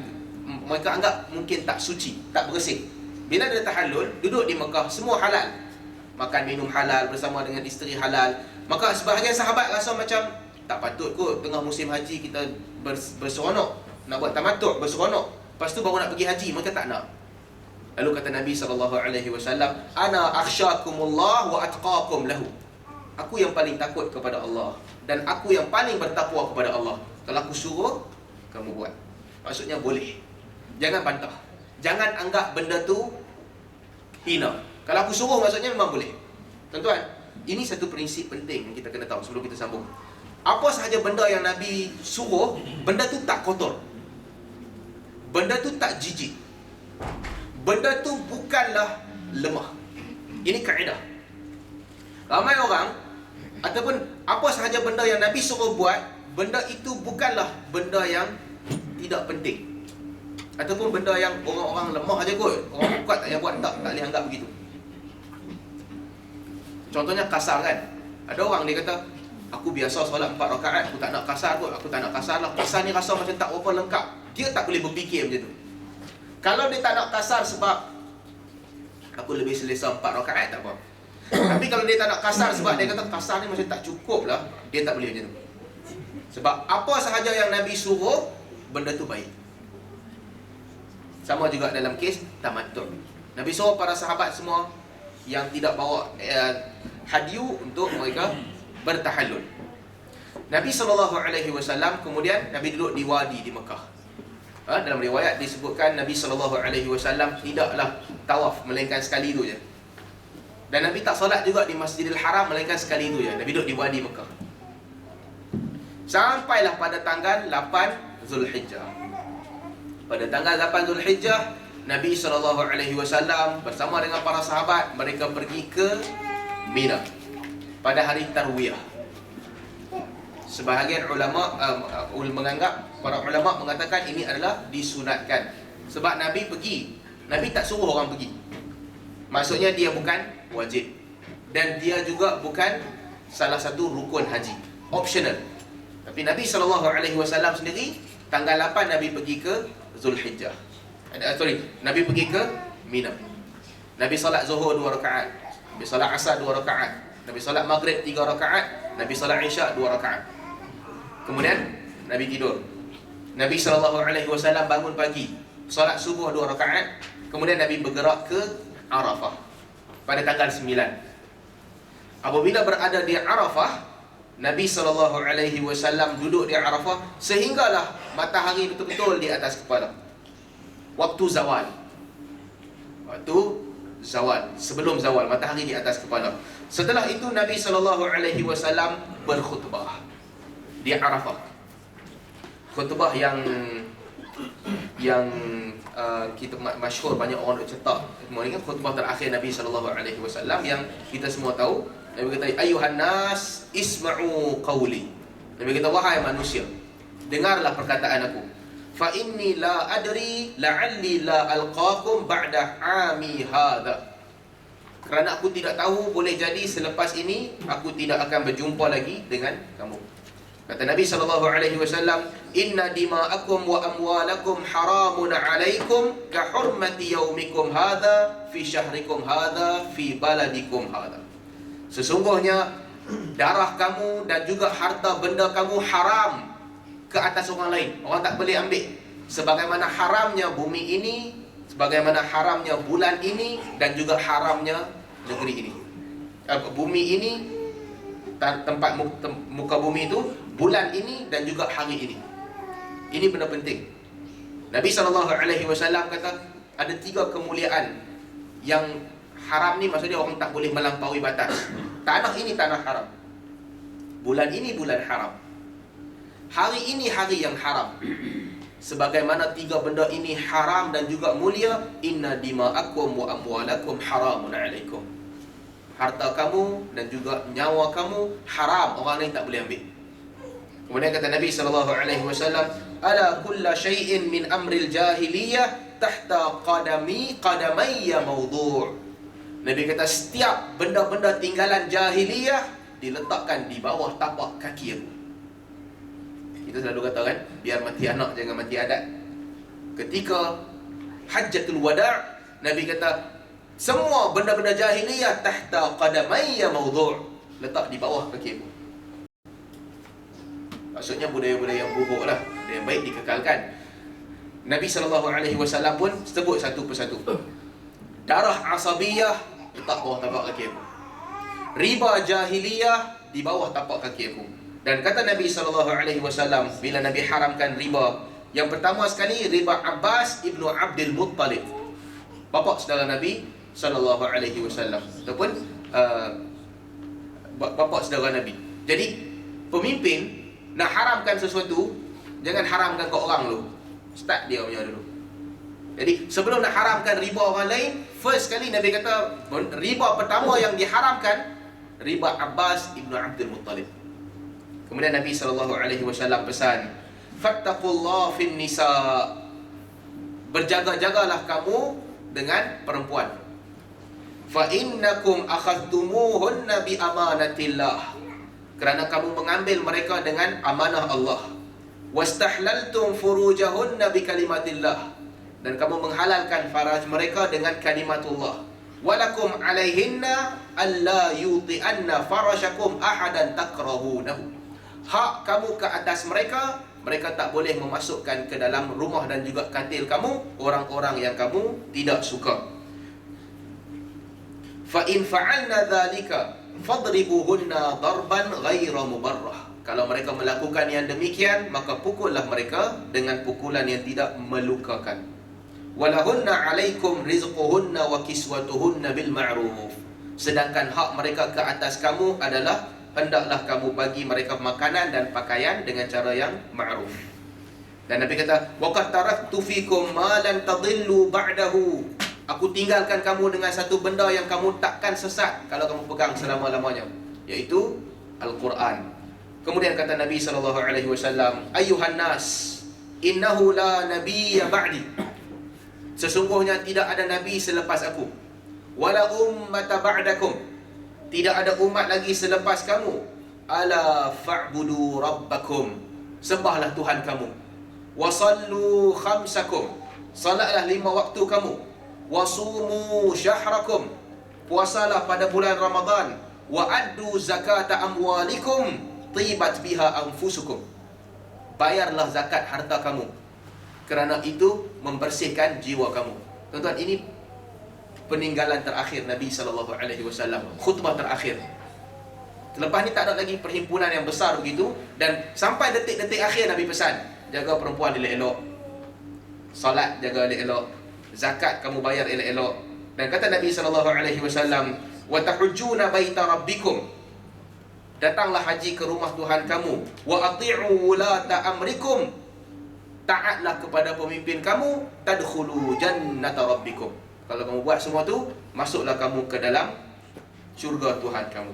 mereka anggap mungkin tak suci, tak bersih. Bila dia tahallul, duduk di Mekah, semua halal. Makan minum halal bersama dengan isteri halal. Maka sebahagian sahabat rasa macam tak patut kot tengah musim haji kita berseronok, nak buat tamattu' berseronok, lepas tu baru nak pergi haji. Mereka tak nak. Lalu kata Nabi SAW, ana akhsyakumullah wa atqakum lahu. Aku yang paling takut kepada Allah dan aku yang paling bertakwa kepada Allah. Kalau aku suruh, kamu buat. Maksudnya boleh. Jangan bantah. Jangan anggap benda tu hina. Kalau aku suruh maksudnya memang boleh. Tuan-tuan, ini satu prinsip penting yang kita kena tahu sebelum kita sambung. Apa sahaja benda yang Nabi suruh, benda tu tak kotor, benda tu tak jijik, benda tu bukanlah lemah. Ini kaedah. Ramai orang, ataupun apa sahaja benda yang Nabi suruh buat, benda itu bukanlah benda yang tidak penting, ataupun benda yang orang-orang lemah aja kot, orang kuat tak payah buat. Tak boleh anggap begitu. Contohnya kasar kan. Ada orang dia kata, aku biasa solat 4 rakaat, aku tak nak kasar kot, aku tak nak kasar lah. Kasar ni rasa macam tak berapa lengkap. Dia tak boleh berfikir macam tu. Kalau dia tak nak kasar sebab aku lebih selesa 4 rakaat, tak apa. Tapi kalau dia tak nak kasar sebab dia kata kasar ni macam tak cukup lah, dia tak boleh macam tu. Sebab apa sahaja yang Nabi suruh, benda tu baik. Sama juga dalam kes tamattu'. Nabi suruh para sahabat semua yang tidak bawa hadyu untuk mereka bertahallul. Nabi SAW kemudian Nabi duduk di wadi di Mekah. Dalam riwayat disebutkan Nabi SAW tidaklah tawaf melainkan sekali itu je. Dan Nabi tak solat juga di Masjidil Haram melainkan sekali itu je. Nabi duduk di wadi Mekah. Sampailah pada tanggal 8 Zulhijjah. Pada tanggal 8 Zulhijjah, Nabi SAW bersama dengan para sahabat, mereka pergi ke Mina pada hari Tarwiyah. Sebahagian ulama menganggap, para ulama mengatakan ini adalah disunatkan. Sebab Nabi pergi, Nabi tak suruh orang pergi. Maksudnya dia bukan wajib, dan dia juga bukan salah satu rukun haji, optional. Tapi Nabi SAW sendiri tanggal 8 Nabi pergi ke Zulhijjah. Nabi pergi ke Mina. Nabi solat Zuhur 2 rakaat, Nabi solat Asar 2 rakaat, Nabi solat Maghrib 3 rakaat, Nabi solat Isyak 2 rakaat. Kemudian Nabi tidur. Nabi SAW bangun pagi, solat subuh 2 rakaat. Kemudian Nabi bergerak ke Arafah pada tanggal 9. Apabila berada di Arafah, Nabi SAW duduk di Arafah sehinggalah matahari betul-betul di atas kepala. Waktu zawal, sebelum zawal, matahari di atas kepala. Setelah itu Nabi SAW berkhutbah di Arafah. Khutbah yang kita masyhur, banyak orang nak cetak. Kemudian khutbah terakhir Nabi SAW yang kita semua tahu. Nabi kata, ayuhan nas isma'u qawli. Nabi kata, wahai manusia, dengarlah perkataan aku. Fa inni la adri la'alli la alqakum ba'da 'ami hadha. Kerana aku tidak tahu, boleh jadi selepas ini aku tidak akan berjumpa lagi dengan kamu. Kata Nabi SAW, inna dima'akum wa amwalakum haramun 'alaikum ka hurmati yaumikum hadha fi syahrikum hadha fi baladikum hadha. Sesungguhnya darah kamu dan juga harta benda kamu haram ke atas orang lain. Orang tak boleh ambil. Sebagaimana haramnya bumi ini, sebagaimana haramnya bulan ini, dan juga haramnya negeri ini. Bumi ini, tempat muka bumi itu, bulan ini dan juga hari ini. Ini benda penting. Nabi SAW kata ada 3 kemuliaan yang haram ni, maksudnya orang tak boleh melampaui batas. Tanah ini tanah haram, bulan ini bulan haram, hari ini hari yang haram. Sebagaimana 3 benda ini haram dan juga mulia, inna dima'akum wa amwalakum haramun 'alaikum. Harta kamu dan juga nyawa kamu haram, orang lain tak boleh ambil. Kemudian kata Nabi SAW, ala kulla syai'in min amril jahiliyah tahta qadamayya mawdu'. Nabi kata setiap benda-benda tinggalan jahiliyah diletakkan di bawah tapak kaki aku. Kita selalu kata kan, biar mati anak jangan mati adat. Ketika Hajjatul Wada', Nabi kata semua benda-benda jahiliyah tahta qadamayya mawdu', letak di bawah kaki aku. Maksudnya budaya-budaya yang buruk lah, yang baik dikekalkan. Nabi SAW pun sebut satu persatu. Darah asabiyah letak bawah tapak kaki aku. Riba jahiliyah di bawah tapak kaki aku. Dan kata Nabi SAW, bila Nabi haramkan riba, yang pertama sekali riba Abbas ibnu Abdul Muttalib, bapa saudara Nabi SAW, ataupun bapa saudara Nabi. Jadi pemimpin nak haramkan sesuatu, jangan haramkan ke orang dulu, start dia punya dulu. Jadi sebelum nak haramkan riba orang lain, first sekali Nabi kata riba pertama yang diharamkan riba Abbas ibnu Abdul Muttalib. Kemudian Nabi SAW pesan, fattaqullah fin nisa, berjaga-jagalah kamu dengan perempuan. Fa innakum akhadtumuhunna bi amanatillah, kerana kamu mengambil mereka dengan amanah Allah. Wastahlaltum furujahunna bi kalimatillah, dan kamu menghalalkan faraj mereka dengan kalimatullah. Walakum alaihinna alla yuti'anna farashakum ahadan takrahunahu, hak kamu ke atas mereka, mereka tak boleh memasukkan ke dalam rumah dan juga katil kamu orang-orang yang kamu tidak suka. Fa in fa'alna dzalika fadribuhunna darban ghaira mubarrah, kalau mereka melakukan yang demikian, maka pukullah mereka dengan pukulan yang tidak melukakan. Walahunna alaikum rizquhunna wa kiswatuhunna bil ma'ruf, sedangkan hak mereka ke atas kamu adalah hendaklah kamu bagi mereka makanan dan pakaian dengan cara yang ma'ruf. Dan Nabi kata, waqad taraktu fikum ma lan tadillu ba'dahu, aku tinggalkan kamu dengan satu benda yang kamu takkan sesat kalau kamu pegang selama-lamanya, iaitu Al-Quran. Kemudian kata Nabi SAW, ayyuhan nas, innahu la nabiyya ba'di, sesungguhnya tidak ada nabi selepas aku. Wala ummata ba'dakum, tidak ada umat lagi selepas kamu. Ala fa'budu rabbakum, sembahlah Tuhan kamu. Wasallu khamsakum, salatlah 5 waktu kamu. Wasumu syahrakum, puasalah pada bulan Ramadan. Wa addu zakata amwalikum, tibat biha anfusukum, bayarlah zakat harta kamu, kerana itu membersihkan jiwa kamu. Tuan-tuan, ini peninggalan terakhir Nabi SAW, khutbah terakhir. Lepas ni tak ada lagi perhimpunan yang besar begitu. Dan sampai detik-detik akhir Nabi pesan, jaga perempuan elok-elok, salat jaga elok-elok, zakat kamu bayar elok-elok. Dan kata Nabi SAW, wa tahujjuna baita rabbikum, datanglah haji ke rumah Tuhan kamu. Wa ati'u wulata amrikum, taatlah kepada pemimpin kamu. Tadkhulu jannata rabbikum, kalau kamu buat semua tu, masuklah kamu ke dalam syurga Tuhan kamu.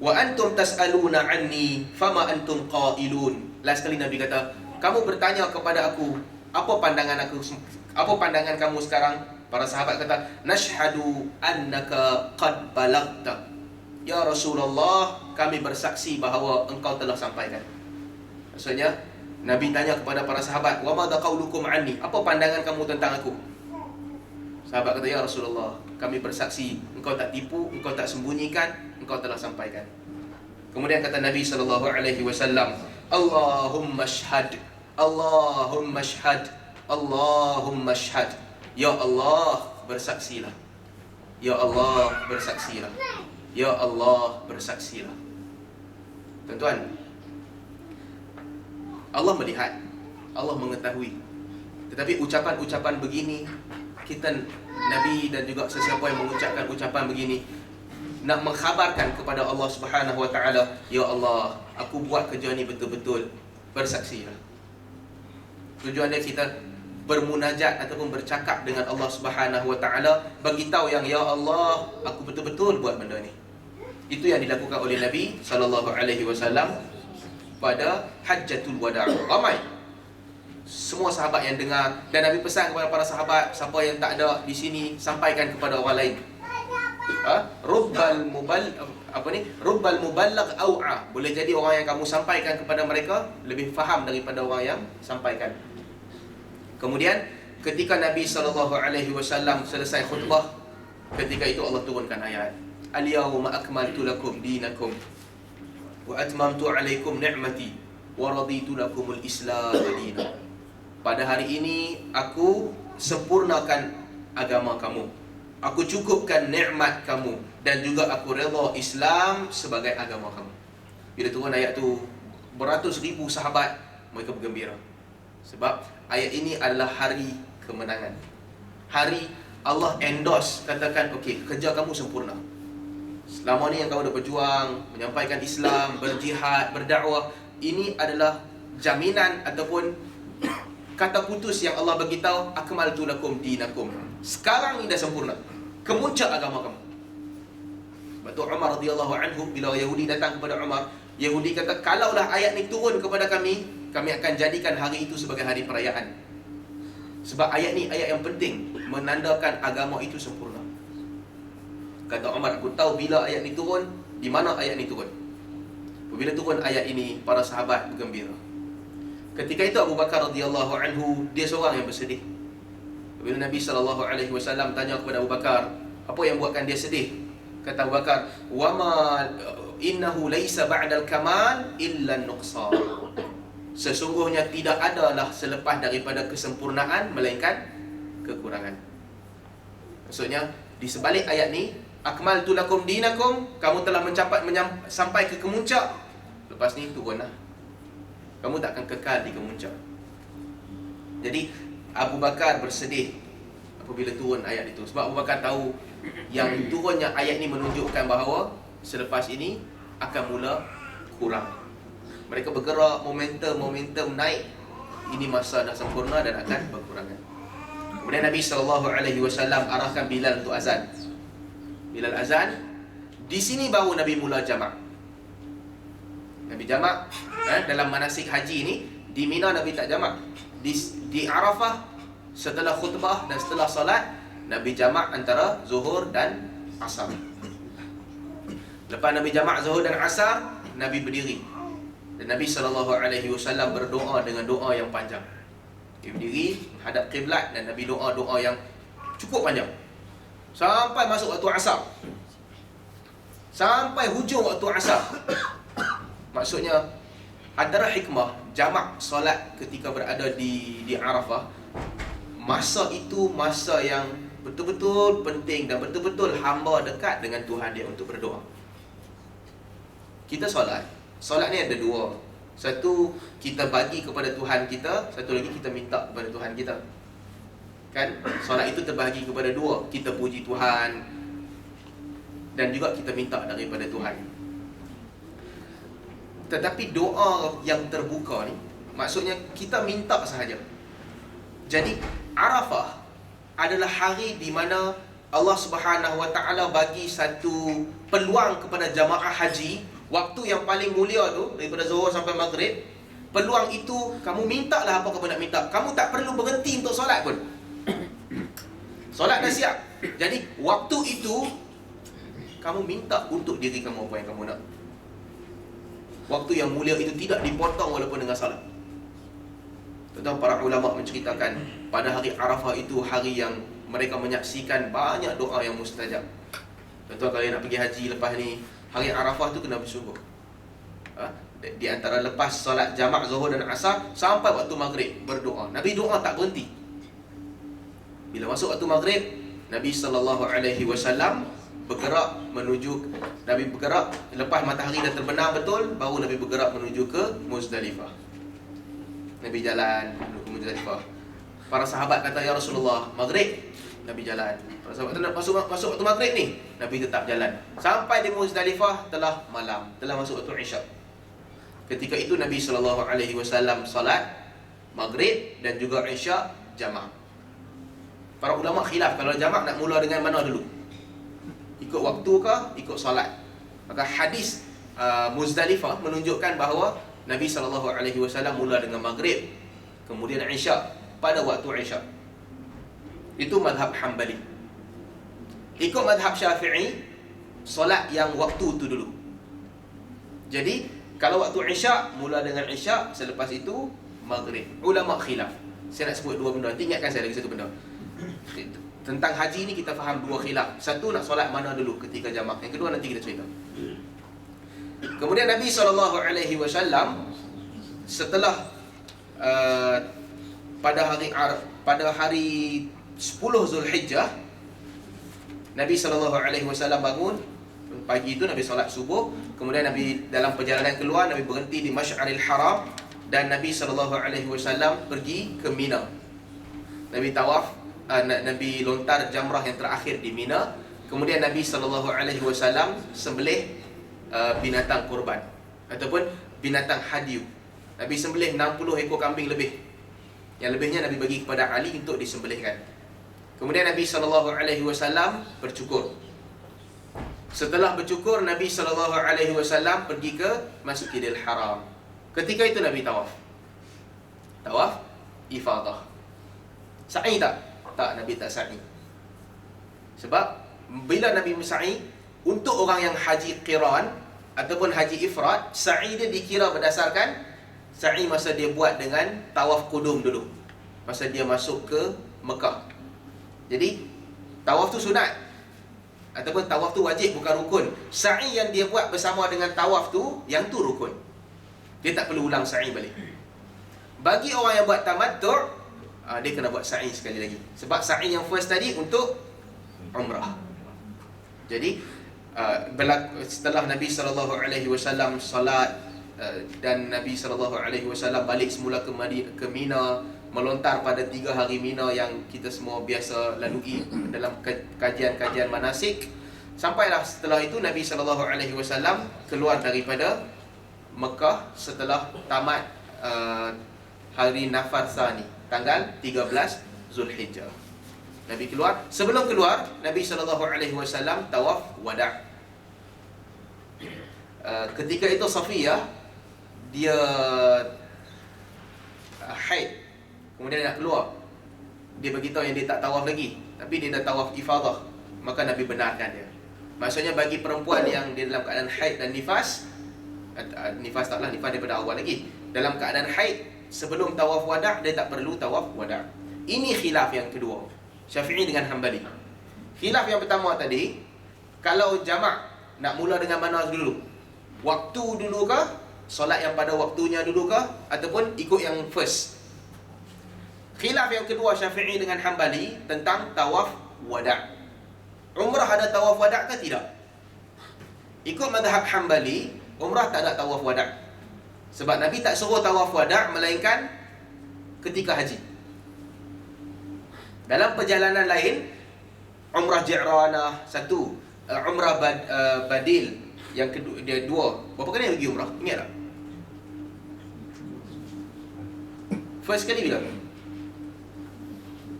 Wa antum tas'aluna anni fama antum qailun, last kali Nabi kata, kamu bertanya kepada aku, apa pandangan kamu sekarang? Para sahabat kata, nashhadu annaka qad balagta, ya Rasulullah, kami bersaksi bahawa engkau telah sampaikan. Maksudnya Nabi tanya kepada para sahabat, wa madza qaulukum anni, apa pandangan kamu tentang aku? Sahabat kata, ya Rasulullah, kami bersaksi engkau tak tipu, engkau tak sembunyikan, engkau telah sampaikan. Kemudian kata Nabi SAW, Allahumma shhad, Allahumma shhad, Allahumma shhad, ya Allah bersaksilah, ya Allah bersaksilah, ya Allah bersaksilah. Tuan-tuan, Allah melihat, Allah mengetahui. Tetapi ucapan-ucapan begini, kita, Nabi dan juga sesiapa yang mengucapkan ucapan begini, nak mengkhabarkan kepada Allah Subhanahu Wa Taala, ya Allah, aku buat kerja ni betul-betul, bersaksilah. Tujuannya kita bermunajat ataupun bercakap dengan Allah Subhanahu Wa Taala, bagi tahu yang, ya Allah, aku betul-betul buat benda ni. Itu yang dilakukan oleh Nabi SAW pada Hajjatul Wada'. Ramai semua sahabat yang dengar, dan Nabi pesan kepada para sahabat, siapa yang tak ada di sini, sampaikan kepada orang lain. Rubbal muballigh au'a. Boleh jadi orang yang kamu sampaikan kepada mereka lebih faham daripada orang yang sampaikan. Kemudian ketika Nabi SAW selesai khutbah, ketika itu Allah turunkan ayat, Al-yawma akmaltu lakum dinakum wa atmamtu alaikum ni'mati wa raditu lakumul Islam dinan. Pada hari ini aku sempurnakan agama kamu, aku cukupkan nikmat kamu, dan juga aku redha Islam sebagai agama kamu. Bila turun ayat tu, beratus ribu sahabat mereka bergembira. Sebab ayat ini adalah hari kemenangan. Hari Allah endorse, katakan, okey, kerja kamu sempurna. Selama ni yang kamu dah berjuang, menyampaikan Islam, berjihad, berdakwah, ini adalah jaminan ataupun kata putus yang Allah beritahu, akmaltu lakum dinakum. Sekarang ni dah sempurna, kemuncak agama kamu. Sebab tu Umar radhiyallahu anhu, bila Yahudi datang kepada Umar, Yahudi kata, kalaulah ayat ni turun kepada kami akan jadikan hari itu sebagai hari perayaan. Sebab ayat ni ayat yang penting, menandakan agama itu sempurna. Kata Umar, aku tahu bila ayat ni turun, di mana ayat ni turun. Bila turun ayat ini, para sahabat bergembira. Ketika itu Abu Bakar radhiyallahu anhu, dia seorang yang bersedih. Bila Nabi SAW tanya kepada Abu Bakar, apa yang buatkan dia sedih? Kata Abu Bakar, "Wama innahu laisa ba'dal kamal illa nuqsan." Sesungguhnya tidak adalah selepas daripada kesempurnaan melainkan kekurangan. Maksudnya di sebalik ayat ni, akmaltu lakum dinakum, kamu telah sampai ke kemuncak. Lepas ni turunlah. Kamu tak akan kekal di kemuncak. Jadi Abu Bakar bersedih apabila turun ayat itu. Sebab Abu Bakar tahu yang turunnya ayat ini menunjukkan bahawa selepas ini akan mula kurang. Mereka bergerak, momentum naik. Ini masa dah sempurna dan akan berkurangan. Kemudian Nabi SAW arahkan Bilal untuk azan. Bilal azan. Di sini baru Nabi mula jamak. Nabi jamak dalam manasik haji ni. Di Mina Nabi tak jamak. Di Arafah, setelah khutbah dan setelah solat, Nabi jamak antara Zuhur dan Asar. Lepas Nabi jamak Zuhur dan Asar, Nabi berdiri. Dan Nabi SAW berdoa dengan doa yang panjang. Dia berdiri, hadap kiblat, dan Nabi doa yang cukup panjang. Sampai masuk waktu Asar. Sampai hujung waktu Asar. Maksudnya, antara hikmah jamak solat ketika berada di Arafah, masa itu masa yang betul-betul penting dan betul-betul hamba dekat dengan Tuhan dia untuk berdoa. Kita solat ni ada dua. Satu, kita bagi kepada Tuhan kita. Satu lagi, kita minta kepada Tuhan kita. Kan? Solat itu terbahagi kepada dua. Kita puji Tuhan dan juga kita minta daripada Tuhan. Tetapi doa yang terbuka ni, maksudnya kita minta sahaja. Jadi Arafah adalah hari di mana Allah Subhanahu Wa Taala bagi satu peluang kepada jamaah haji, waktu yang paling mulia tu, daripada Zuhur sampai Maghrib. Peluang itu, kamu mintalah apa kamu nak minta. Kamu tak perlu berhenti untuk solat pun. Solat dah siap. Jadi waktu itu kamu minta untuk diri kamu apa yang kamu nak. Waktu yang mulia itu tidak dipotong walaupun dengan salat. Tentang para ulama menceritakan, pada hari Arafah itu hari yang mereka menyaksikan banyak doa yang mustajab. Contoh kalau nak pergi haji lepas ni, hari Arafah tu kena bersungguh. Di antara lepas solat jamak Zuhur dan Asar sampai waktu Maghrib berdoa. Nabi doa tak berhenti. Bila masuk waktu Maghrib, Nabi SAW bergerak menuju, Nabi bergerak lepas matahari dah terbenam betul, baru Nabi bergerak menuju ke Muzdalifah. Nabi jalan menuju ke Muzdalifah. Para sahabat kata, "Ya Rasulullah, Maghrib." Nabi jalan. Para sahabat kata, masuk waktu Maghrib ni, Nabi tetap jalan. Sampai di Muzdalifah telah malam, telah masuk waktu Isyak. Ketika itu Nabi SAW salat Maghrib dan juga Isyak jamak. Para ulama khilaf, kalau jamak nak mula dengan mana dulu? Ikut waktu ke ikut solat? Maka hadis Muzdalifah menunjukkan bahawa Nabi SAW mula dengan Maghrib, kemudian Isyak pada waktu Isyak. Itu mazhab Hanbali. Ikut mazhab Syafi'i, solat yang waktu tu dulu. Jadi kalau waktu Isyak, mula dengan Isyak, selepas itu Maghrib. Ulama khilaf. Saya nak sebut dua benda. Nanti ingatkan saya lagi satu benda. Tentang haji ni kita faham dua khilaf. Satu, nak solat mana dulu ketika jamak. Yang kedua nanti kita cerita. Kemudian Nabi SAW setelah pada hari 10 Zulhijjah, Nabi SAW bangun pagi itu, Nabi solat subuh. Kemudian Nabi dalam perjalanan keluar, Nabi berhenti di Masy'aril Haram, dan Nabi SAW pergi ke Mina. Nabi tawaf, Nabi lontar jamrah yang terakhir di Mina. Kemudian Nabi SAW sembelih binatang kurban ataupun binatang hadiu. Nabi sembelih 60 ekor kambing lebih. Yang lebihnya Nabi bagi kepada Ali untuk disembelihkan. Kemudian Nabi SAW bercukur. Setelah bercukur, Nabi SAW pergi ke Masjidil Haram. Ketika itu Nabi tawaf. Tawaf ifadah. Sa'i tak? Tak, Nabi tak sa'i. Sebab bila Nabi sa'i, untuk orang yang haji qiran ataupun haji ifrad, sa'i dia dikira berdasarkan sa'i masa dia buat dengan tawaf kudum dulu, masa dia masuk ke Mekah. Jadi tawaf tu sunat ataupun tawaf tu wajib, bukan rukun. Sa'i yang dia buat bersama dengan tawaf tu, yang tu rukun. Dia tak perlu ulang sa'i balik. Bagi orang yang buat tamattu', dia kena buat sa'i sekali lagi. Sebab sa'i yang first tadi untuk umrah. Jadi setelah Nabi SAW salat dan Nabi SAW balik semula ke Mina, melontar pada 3 hari Mina yang kita semua biasa lalui dalam kajian-kajian manasik. Sampailah setelah itu Nabi SAW keluar daripada Mekah setelah tamat hari Nafar Tsani, tanggal 13 Zulhijjah. Nabi keluar. Sebelum keluar, Nabi SAW tawaf wada'. Ketika itu Safiyah, dia haid, kemudian nak keluar. Dia beritahu yang dia tak tawaf lagi, tapi dia dah tawaf ifadah. Maka Nabi benarkan dia. Maksudnya bagi perempuan yang dia dalam keadaan haid dan nifas, nifas taklah, nifas daripada awal lagi, dalam keadaan haid sebelum tawaf wada', dia tak perlu tawaf wada'. Ini khilaf yang kedua, Syafi'i dengan Hanbali. Khilaf yang pertama tadi, kalau jamak nak mula dengan mana dulu? Waktu dulu kah? Solat yang pada waktunya dulu kah? Ataupun ikut yang first? Khilaf yang kedua Syafi'i dengan Hanbali tentang tawaf wada'. Umrah ada tawaf wada' ke tidak? Ikut mazhab Hanbali, umrah tak ada tawaf wada'. Sebab Nabi tak suruh tawaf wada' melainkan ketika haji. Dalam perjalanan lain, umrah Ji'ranah satu, umrah Badil yang kedua, dia dua. Berapa kali pergi umrah? Ingat tak? First kali bila?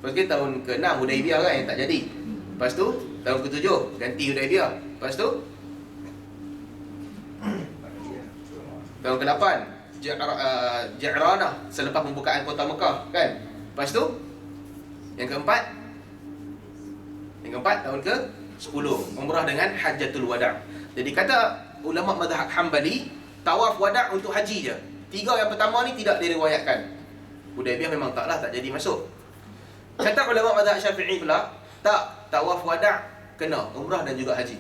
First kali tahun ke-6 Hudaibiyah kan, yang tak jadi. Lepas tu tahun ke-7 ganti Hudaibiyah. Lepas tu tahun ke-8 Ji'ranah selepas pembukaan kota Mekah kan. Lepas tu yang keempat tahun ke-10 umrah dengan Hajjatul Wada'. Jadi kata ulama mazhab Hanbali, tawaf wada' untuk haji je. 3 yang pertama ni tidak diriwayatkan. Hudaibiyah memang tak jadi masuk. Kata ulama mazhab Syafi'i pula, tak, tawaf wada' kena umrah dan juga haji.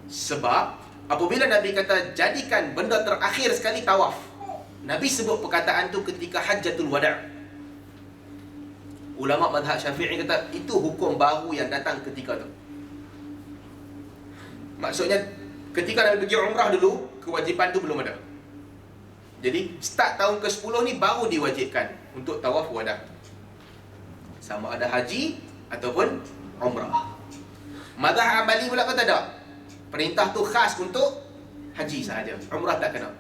Sebab apabila Nabi kata jadikan benda terakhir sekali tawaf, Nabi sebut perkataan tu ketika Hajjatul Wada'. Ulama mazhab Syafi'i kata itu hukum baru yang datang ketika tu. Maksudnya ketika Nabi pergi umrah dulu, kewajipan tu belum ada. Jadi start tahun ke-10 ni baru diwajibkan untuk tawaf wada'. Sama ada haji ataupun umrah. Mazhab Hanbali pula kata tak. Perintah tu khas untuk haji sahaja, umrah tak kena.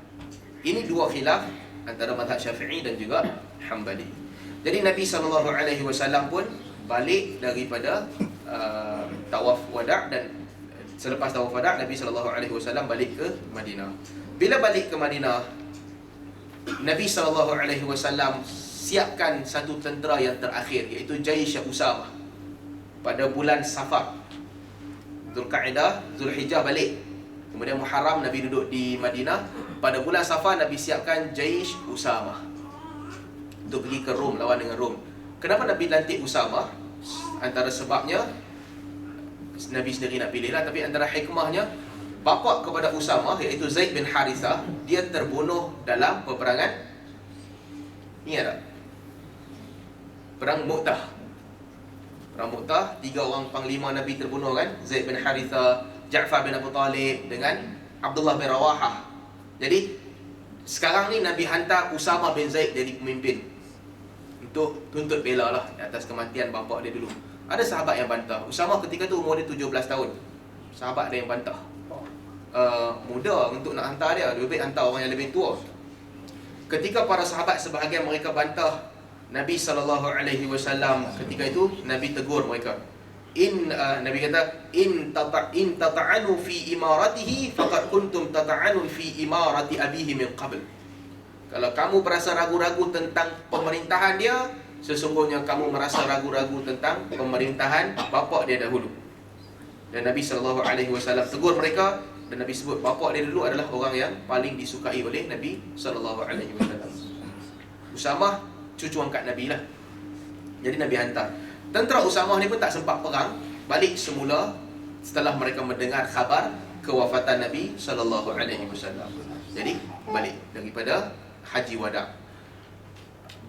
Ini dua khilaf antara mazhab Syafi'i dan juga Hanbali. Jadi Nabi SAW pun balik daripada tawaf wada', dan selepas tawaf wada' Nabi SAW balik ke Madinah. Bila balik ke Madinah, Nabi SAW siapkan satu tentera yang terakhir, iaitu Jaish Usamah. pada bulan Safar. Zulkaidah, Zulhijjah balik. Kemudian Muharram Nabi duduk di Madinah. Pada bulan Safar Nabi siapkan Jaish Usamah untuk pergi ke Rom, lawan dengan Rom. Kenapa Nabi lantik Usamah? Antara sebabnya Nabi sendiri nak pilih lah, tapi antara hikmahnya, bapa kepada Usamah iaitu Zaid bin Harithah, dia terbunuh dalam peperangan, ingat tak? Perang Mu'tah. Perang Mu'tah, 3 orang panglima Nabi terbunuh kan, Zaid bin Harithah, Ja'far bin Abu Talib dengan Abdullah bin Rawahah. Jadi sekarang ni Nabi hantar Usamah bin Zaid jadi pemimpin untuk tuntut bela lah atas kematian bapa dia dulu. Ada sahabat yang bantah. Usamah ketika tu umur dia 17 tahun. Sahabat ada yang bantah, muda untuk nak hantar dia, lebih baik hantar orang yang lebih tua. Ketika para sahabat sebahagian mereka bantah Nabi SAW, ketika itu Nabi tegur mereka. Nabi kata, in tata'anu fi imaratihi faqad kuntum tata'anu fi imarati abihi min qabl. Kalau kamu berasa ragu-ragu tentang pemerintahan dia, sesungguhnya kamu merasa ragu-ragu tentang pemerintahan bapa dia dahulu. Dan Nabi SAW tegur mereka, dan Nabi sebut bapa dia dulu adalah orang yang paling disukai oleh Nabi SAW. Usamah cucu angkat Nabi lah. Jadi Nabi hantar. Tentera Usamah ni pun tak sempat perang, balik semula setelah mereka mendengar khabar kewafatan Nabi SAW. Jadi balik daripada Haji Wada'.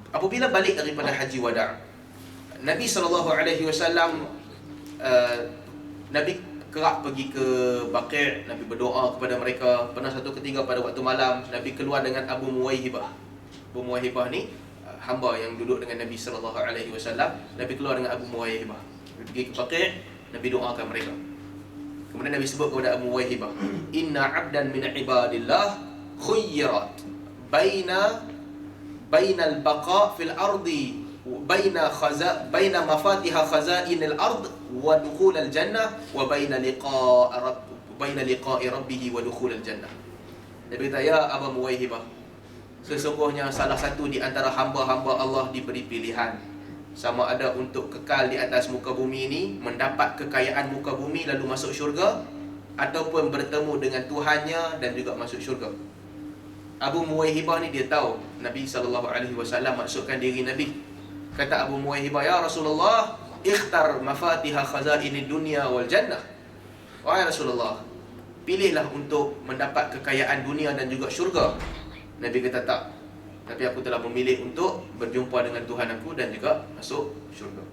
Apabila balik daripada Haji Wada', Nabi SAW, Nabi kerap pergi ke Baqi', Nabi berdoa kepada mereka. Pernah satu ketika pada waktu malam, Nabi keluar dengan Abu Muwaihibah. Abu Muwaihibah ni hamba yang duduk dengan Nabi SAW. Nabi keluar dengan Abu Muwaihibah. Nabi pergi ke Baqi', Nabi doakan mereka. Kemudian Nabi sebut kepada Abu Muwaihibah, inna abdan min ibadillah khuyyirat bainal baqa' fil ardi baina mafatiha khazainil ard wa dukhulal jannah wa baina liqa'i rabbih wa dukhulal jannah. Nabi kata, ya Abu Muwaihibah, sesungguhnya salah satu di antara hamba-hamba Allah diberi pilihan, sama ada untuk kekal di atas muka bumi ini, mendapat kekayaan muka bumi lalu masuk syurga, ataupun bertemu dengan Tuhannya dan juga masuk syurga. Abu Muwaihibah ni dia tahu Nabi SAW maksudkan diri Nabi. Kata Abu Muwaihibah, ya Rasulullah, ikhtar mafatiha khazainid dunya wal jannah. Wahai Rasulullah, pilihlah untuk mendapat kekayaan dunia dan juga syurga. Nabi kata tak, tapi aku telah memilih untuk berjumpa dengan Tuhan aku dan juga masuk syurga.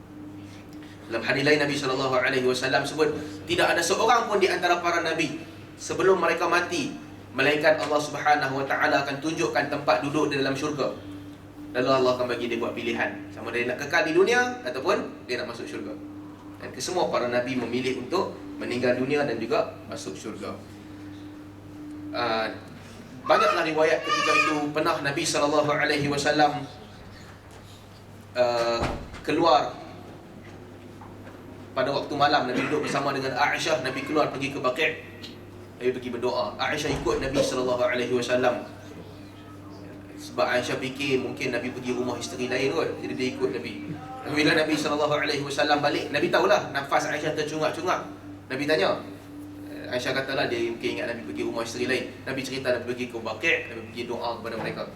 Dalam hadis lain Nabi SAW sebut, tidak ada seorang pun di antara para nabi sebelum mereka mati melainkan Allah Subhanahu Wa Taala akan tunjukkan tempat duduk di dalam syurga. Lalu Allah akan bagi dia buat pilihan, sama dia nak kekal di dunia ataupun dia nak masuk syurga. Dan kesemua para nabi memilih untuk meninggal dunia dan juga masuk syurga. Banyaklah riwayat ketika itu pernah Nabi SAW keluar pada waktu malam. Nabi duduk bersama dengan Aisyah. Nabi keluar pergi ke Baqi'. Nabi pergi berdoa. Aisyah ikut Nabi SAW. Sebab Aisyah fikir mungkin Nabi pergi rumah isteri lain kot, jadi dia ikut Nabi. Bila Nabi SAW balik, Nabi tahulah nafas Aisyah tercungak-cungak. Nabi tanya, Aisyah katalah dia mungkin ingat Nabi pergi rumah isteri lain. Nabi cerita Nabi pergi ke Baqi', Nabi pergi doa kepada mereka.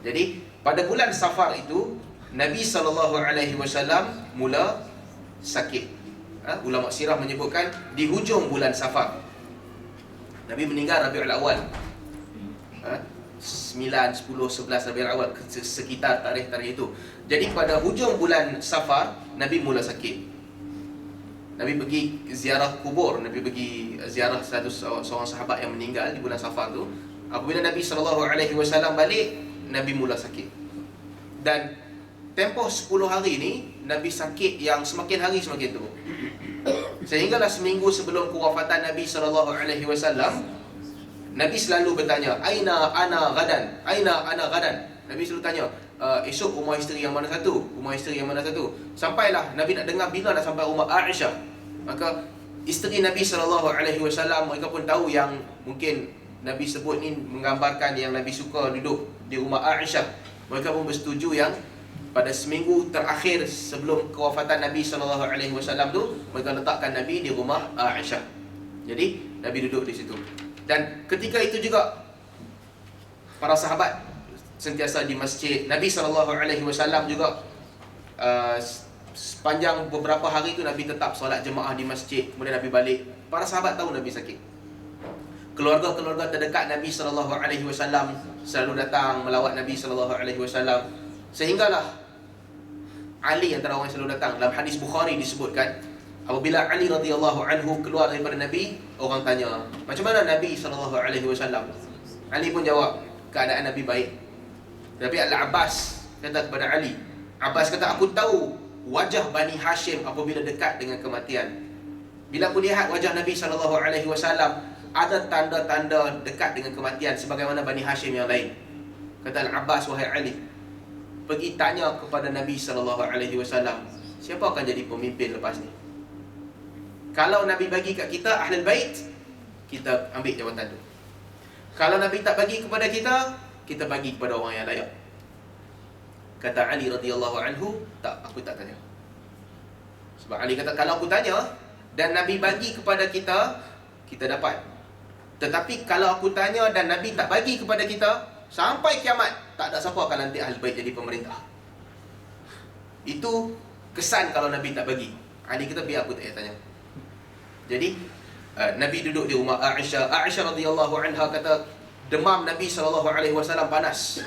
Jadi pada bulan Safar itu Nabi SAW mula sakit. Ulama sirah menyebutkan di hujung bulan Safar. Nabi meninggal Rabiul Awal, 9, 10, 11 Rabiul Awal, sekitar tarikh-tarikh itu. Jadi pada hujung bulan Safar Nabi mula sakit. Nabi pergi ziarah kubur, Nabi pergi ziarah seorang sahabat yang meninggal di bulan Safar tu. Apabila Nabi SAW balik, Nabi mula sakit. Dan tempoh 10 hari ni Nabi sakit yang semakin hari semakin teruk. Sehinggalah seminggu sebelum kewafatan Nabi SAW, Nabi selalu bertanya, Aina ana gadan? Aina ana gadan? Nabi selalu tanya, esok rumah isteri yang mana satu? Rumah isteri yang mana satu? Sampailah Nabi nak dengar bila nak sampai rumah Aisyah. Maka isteri Nabi SAW, mereka pun tahu yang mungkin Nabi sebut ni menggambarkan yang Nabi suka duduk di rumah Aisyah. Mereka pun bersetuju yang pada seminggu terakhir sebelum kewafatan Nabi SAW tu, mereka letakkan Nabi di rumah Aisyah. Jadi Nabi duduk di situ. Dan ketika itu juga para sahabat sentiasa di masjid. Nabi SAW juga sepanjang beberapa hari itu Nabi tetap solat jemaah di masjid. Kemudian Nabi balik. Para sahabat tahu Nabi sakit. Keluarga-keluarga terdekat Nabi SAW selalu datang melawat Nabi SAW. Sehinggalah Ali antara orang yang selalu datang. Dalam hadis Bukhari disebutkan, apabila Ali radhiyallahu anhu keluar daripada Nabi, orang tanya, macam mana Nabi SAW? Ali pun jawab, keadaan Nabi baik. Tapi Al-Abbas kata kepada Ali, Abbas kata, aku tahu wajah Bani Hashim apabila dekat dengan kematian. Bila aku lihat wajah Nabi SAW, ada tanda-tanda dekat dengan kematian sebagaimana Bani Hashim yang lain. Kata Al-Abbas, wahai Ali, pergi tanya kepada Nabi SAW, siapa akan jadi pemimpin lepas ni? Kalau Nabi bagi kat kita Ahlul Bait, kita ambil jawatan tu. Kalau Nabi tak bagi kepada kita, kita bagi kepada orang yang layak. Kata Ali radhiyallahu anhu, tak, aku tak tanya. Sebab Ali kata, kalau aku tanya dan Nabi bagi kepada kita, kita dapat. Tetapi kalau aku tanya dan Nabi tak bagi kepada kita, sampai kiamat, tak ada siapa akan lantik Ahlul Bait jadi pemerintah. Itu kesan kalau Nabi tak bagi. Ali kata, biar aku tak payah tanya. Jadi Nabi duduk di rumah Aisyah. Aisyah radhiyallahu anha kata, demam Nabi SAW panas.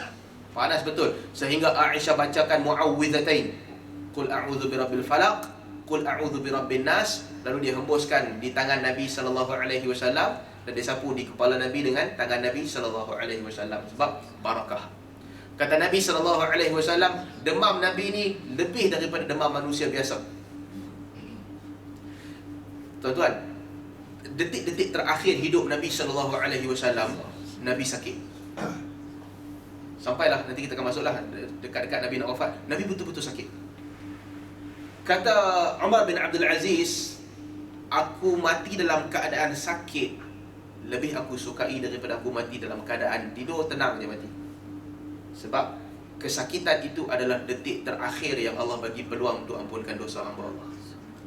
Panas betul. Sehingga Aisyah bacakan muawwidhatain. Qul a'udzu birabbil falaq, qul a'udzu birabbin nas. Lalu dia hembuskan di tangan Nabi SAW dan dia sapu di kepala Nabi dengan tangan Nabi SAW. Sebab barakah. Kata Nabi SAW, demam Nabi ni lebih daripada demam manusia biasa. Tuan-tuan, detik-detik terakhir hidup Nabi SAW, Nabi sakit. Sampailah, nanti kita akan masuklah dekat-dekat Nabi nak wafat, Nabi betul-betul sakit. Kata Umar bin Abdul Aziz, aku mati dalam keadaan sakit lebih aku sukai daripada aku mati dalam keadaan tidur tenang je mati. Sebab kesakitan itu adalah detik terakhir yang Allah bagi peluang untuk ampunkan dosa hamba Allah.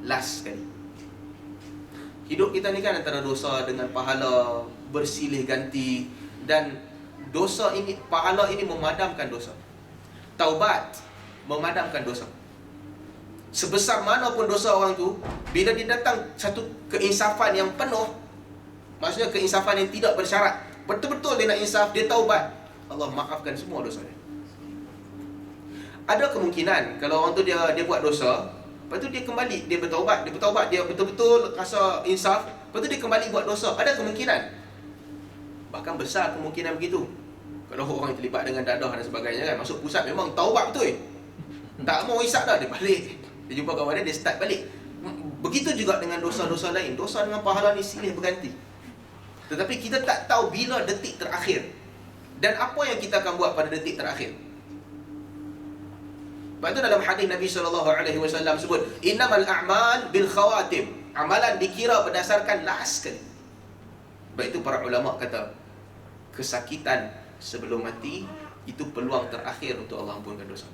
Last sekali. Hidup kita ni kan antara dosa dengan pahala bersilih ganti. Dan dosa ini, pahala ini memadamkan dosa. Taubat memadamkan dosa. Sebesar mana pun dosa orang tu, bila dia datang satu keinsafan yang penuh, maksudnya keinsafan yang tidak bersyarat, betul-betul dia nak insaf, dia taubat, Allah maafkan semua dosa dia. Ada kemungkinan kalau orang tu dia buat dosa, lepas tu dia kembali, dia bertaubat, dia betul-betul rasa insaf, lepas tu dia kembali buat dosa. Ada kemungkinan, bahkan besar kemungkinan begitu. Kalau orang yang terlibat dengan dadah dan sebagainya kan, masuk pusat memang taubat betul, tak mau hisap dah, dia balik, dia jumpa kawan dia start balik. Begitu juga dengan dosa-dosa lain. Dosa dengan pahala ni silih berganti. Tetapi kita tak tahu bila detik terakhir dan apa yang kita akan buat pada detik terakhir. Sebab itu dalam hadis Nabi SAW sebut, innamal a'mal bil khawatim. Amalan dikira berdasarkan last sekali. Sebab itu para ulama kata, kesakitan sebelum mati itu peluang terakhir untuk Allah ampunkan dosa.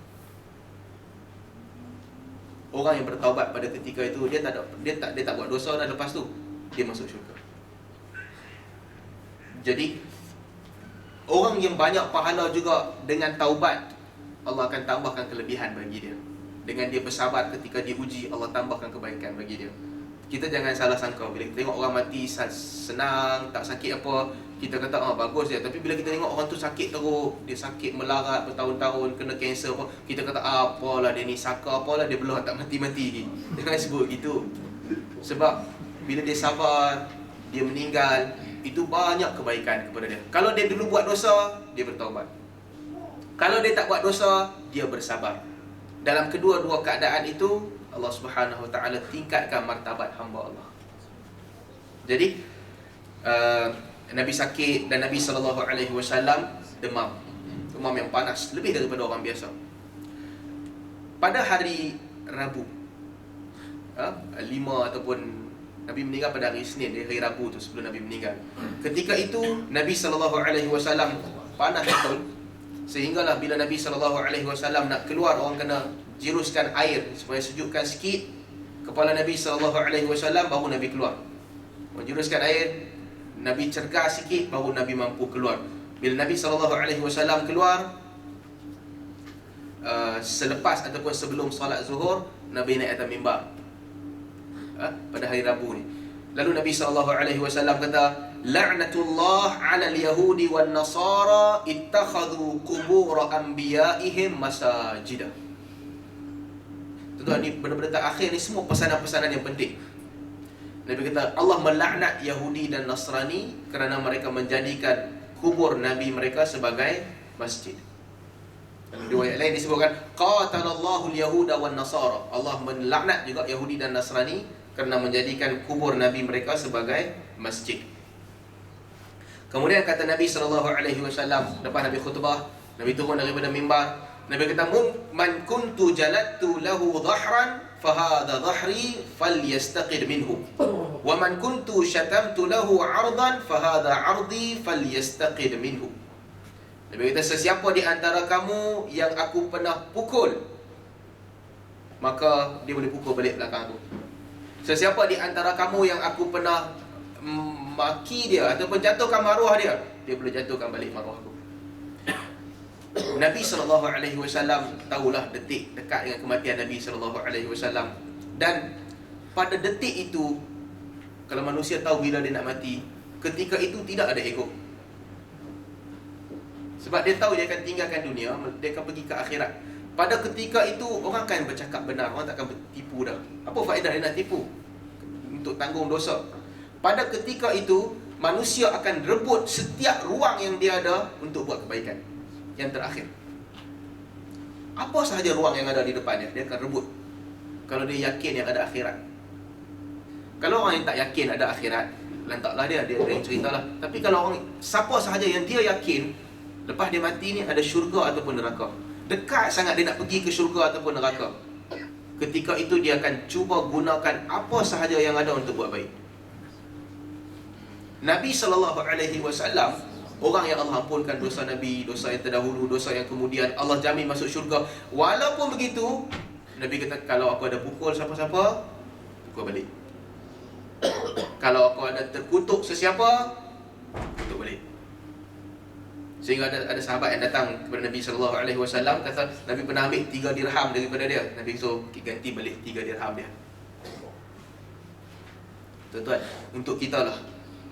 Orang yang bertaubat pada ketika itu, dia tak buat dosa dah, lepas tu dia masuk syurga. Jadi orang yang banyak pahala juga dengan taubat, Allah akan tambahkan kelebihan bagi dia. Dengan dia bersabar ketika diuji, Allah tambahkan kebaikan bagi dia. Kita jangan salah sangka, bila kita tengok orang mati senang, tak sakit apa, kita kata bagus dia. Tapi bila kita tengok orang tu sakit teruk, dia sakit melarat bertahun-tahun, kena kanser apa, kita kata apalah dia ni, saka apalah dia belah tak mati-mati. Jangan sebut gitu. Sebab bila dia sabar, dia meninggal, itu banyak kebaikan kepada dia. Kalau dia dulu buat dosa, dia bertaubat. Kalau dia tak buat dosa, dia bersabar. Dalam kedua-dua keadaan itu, Allah Subhanahu Wa Taala tingkatkan martabat hamba Allah. Jadi Nabi sakit dan Nabi SAW demam yang panas, lebih daripada orang biasa. Pada hari Rabu 5 ataupun Nabi meninggal pada hari Isnin, hari Rabu tu sebelum Nabi meninggal. Ketika itu Nabi SAW panas betul. Sehinggalah bila Nabi SAW nak keluar, orang kena jiruskan air supaya sejukkan sikit kepala Nabi SAW, baru Nabi keluar. Menjuruskan air, Nabi cergah sikit, baru Nabi mampu keluar. Bila Nabi SAW keluar, selepas ataupun sebelum solat zuhur, Nabi naik atas mimbar pada hari Rabu ni. Lalu Nabi SAW kata, la'natullah 'ala al-yahudi wan nasara ittakhadhu qubur anbiya'ihim masajidah. Tuan-tuan, ni benda-benda terakhir ni semua pesanan-pesanan yang penting. Nabi kata Allah melaknat Yahudi dan Nasrani kerana mereka menjadikan kubur Nabi mereka sebagai masjid. Dalam riwayat lain disebutkan qatalallahu al-yahuda wan nasara. Allah melaknat juga Yahudi dan Nasrani kerana menjadikan kubur Nabi mereka sebagai masjid. Kemudian kata Nabi SAW, lepas Nabi khutbah, Nabi turun daripada mimbar, Nabi kata, man kuntu jalattu lahu dhahran fahadha dhahri falyastaqid minhu, wa man kuntu syatamtu lahu 'ardan fahadha 'ardi falyastaqid minhu. Nabi kata, sesiapa di antara kamu yang aku pernah pukul, maka dia boleh pukul balik belakang aku. Sesiapa di antara kamu yang aku pernah maki dia ataupun jatuhkan maruah dia, dia boleh jatuhkan balik maruah aku. Nabi SAW tahulah detik dekat dengan kematian Nabi SAW. Dan pada detik itu, kalau manusia tahu bila dia nak mati, ketika itu tidak ada ego. Sebab dia tahu dia akan tinggalkan dunia, dia akan pergi ke akhirat. Pada ketika itu, orang akan bercakap benar, orang tak akan tipu dah. Apa faedah dia nak tipu? Untuk tanggung dosa. Pada ketika itu, manusia akan rebut setiap ruang yang dia ada untuk buat kebaikan. Yang terakhir, apa sahaja ruang yang ada di depannya, dia akan rebut. Kalau dia yakin yang ada akhirat. Kalau orang yang tak yakin ada akhirat, lantaklah dia yang ceritalah. Tapi kalau orang, siapa sahaja yang dia yakin lepas dia mati ni ada syurga ataupun neraka, dekat sangat dia nak pergi ke syurga ataupun neraka, ketika itu dia akan cuba gunakan apa sahaja yang ada untuk buat baik. Nabi SAW, orang yang Allah ampunkan dosa Nabi, dosa yang terdahulu, dosa yang kemudian, Allah jamin masuk syurga. Walaupun begitu, Nabi kata, kalau aku ada pukul siapa-siapa, pukul balik. Kalau aku ada terkutuk sesiapa, kutuk balik. Sehingga ada sahabat yang datang kepada Nabi SAW, kata Nabi pernah ambil 3 dirham daripada dia. Nabi suruh ganti balik 3 dirham dia. Tuan-tuan, untuk kita lah,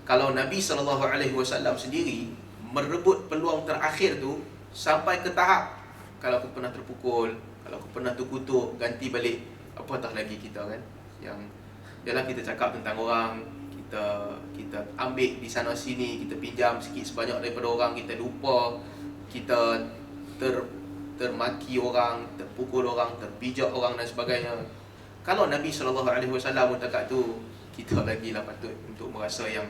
kalau Nabi SAW sendiri merebut peluang terakhir tu sampai ke tahap, kalau aku pernah terpukul, kalau aku pernah terkutuk, ganti balik, apatah lagi kita kan, yang dalam kita cakap tentang orang, kita ambil di sana sini, kita pinjam sikit sebanyak daripada orang, kita lupa, kita termaki orang, terpukul orang, terpijak orang dan sebagainya. Kalau Nabi SAW dekat tu, kita lagi lah patut untuk merasa yang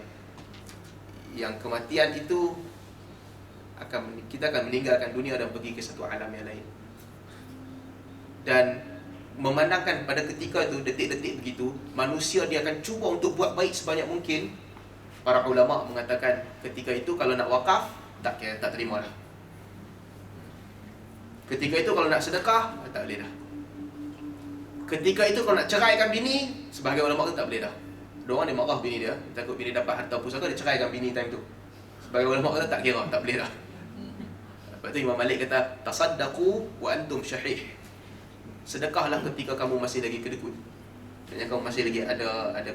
kematian itu kita akan meninggalkan dunia dan pergi ke satu alam yang lain. Dan memandangkan pada ketika itu, detik-detik begitu, manusia dia akan cuba untuk buat baik sebanyak mungkin. Para ulama mengatakan ketika itu kalau nak wakaf, tak terima dah. Ketika itu kalau nak sedekah, tak boleh dah. Ketika itu kalau nak ceraikan bini, sebahagian ulama tu tak boleh dah. Diorang dia marah bini dia, takut bini dapat harta pusaka, dia ceraikan bini time tu. Sebagai ulama kata tak kira, tak boleh dah. Lepas tu Imam Malik kata, tasaddaqu wa antum syahih. Sedekahlah ketika kamu masih lagi kedekut. Maksudnya kamu masih lagi ada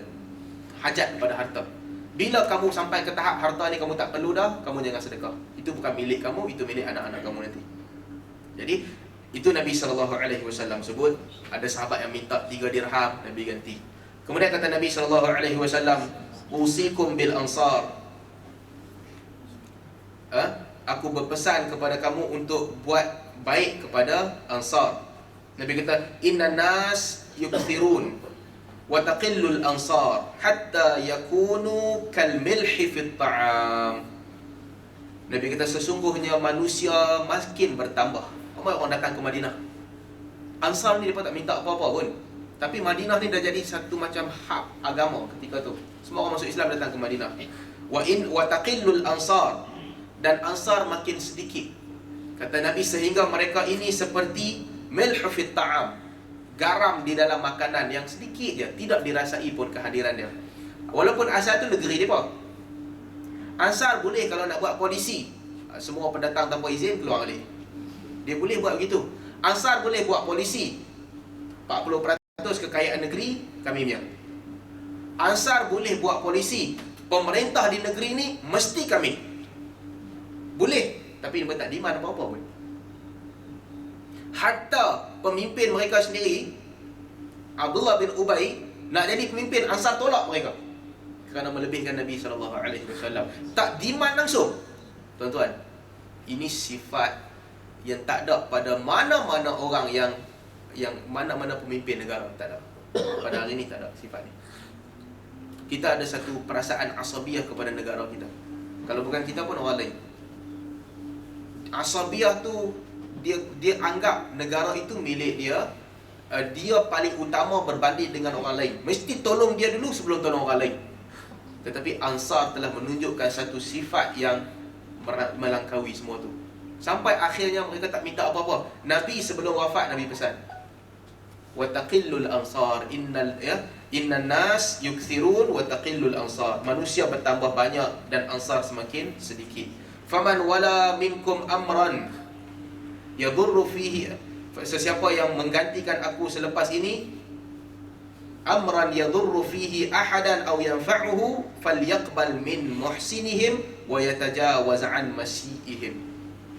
hajat kepada harta. Bila kamu sampai ke tahap harta ni kamu tak perlu dah, kamu jangan sedekah. Itu bukan milik kamu, itu milik anak-anak kamu nanti. Jadi itu Nabi SAW sebut. Ada sahabat yang minta 3 dirham, Nabi ganti. Kemudian kata Nabi SAW, usikum bil ansar. Aku berpesan kepada kamu untuk buat baik kepada ansar. Nabi kata, inna nas yukthirun wa taqillul ansar hatta yakunu kal milhi fit ta'am. Nabi kata, sesungguhnya manusia makin bertambah. Ramai orang datang ke Madinah. Ansar ni mereka tak minta apa-apa pun, tapi Madinah ni dah jadi satu macam hub agama ketika tu. Semua orang masuk Islam datang ke Madinah. Wa taqillul ansar, dan ansar makin sedikit. Kata Nabi, sehingga mereka ini seperti milh fit ta'am, garam di dalam makanan yang sedikit je, tidak dirasai pun kehadiran dia. Walaupun asal tu negeri dia apa? Ansar boleh kalau nak buat polisi, semua pendatang tanpa izin keluar balik. Dia boleh buat begitu. Ansar boleh buat polisi, 40% kekayaan negeri kami punya. Ansar boleh buat polisi, pemerintah di negeri ni mesti kami. Boleh, tapi mereka tak demand apa-apa pun. Hatta pemimpin mereka sendiri, Abdullah bin Ubay, nak jadi pemimpin, Ansar tolak mereka kerana melebihkan Nabi SAW. Tak demand langsung. Tuan-tuan, ini sifat yang tak ada pada mana-mana orang yang mana-mana pemimpin negara. Tak ada. Pada hari ini tak ada sifat ni. Kita ada satu perasaan asabiah kepada negara kita. Kalau bukan kita pun orang lain. Asabiah tu dia anggap negara itu milik dia. Dia paling utama berbanding dengan orang lain. Mesti tolong dia dulu sebelum tolong orang lain. Tetapi Ansar telah menunjukkan satu sifat yang melangkaui semua tu. Sampai akhirnya mereka tak minta apa-apa. Nabi sebelum wafat, Nabi pesan, wa taqillul ansar innan nas yukthirun wa taqillul ansar. Manusia bertambah banyak dan ansar semakin sedikit. Faman wala minkum amran yadurru fihi, sesiapa yang menggantikan aku selepas ini, amran yadurru fihi ahadan aw yanfa'uhu falyaqbal min muhsinihim wa yatajawaz an masiihim.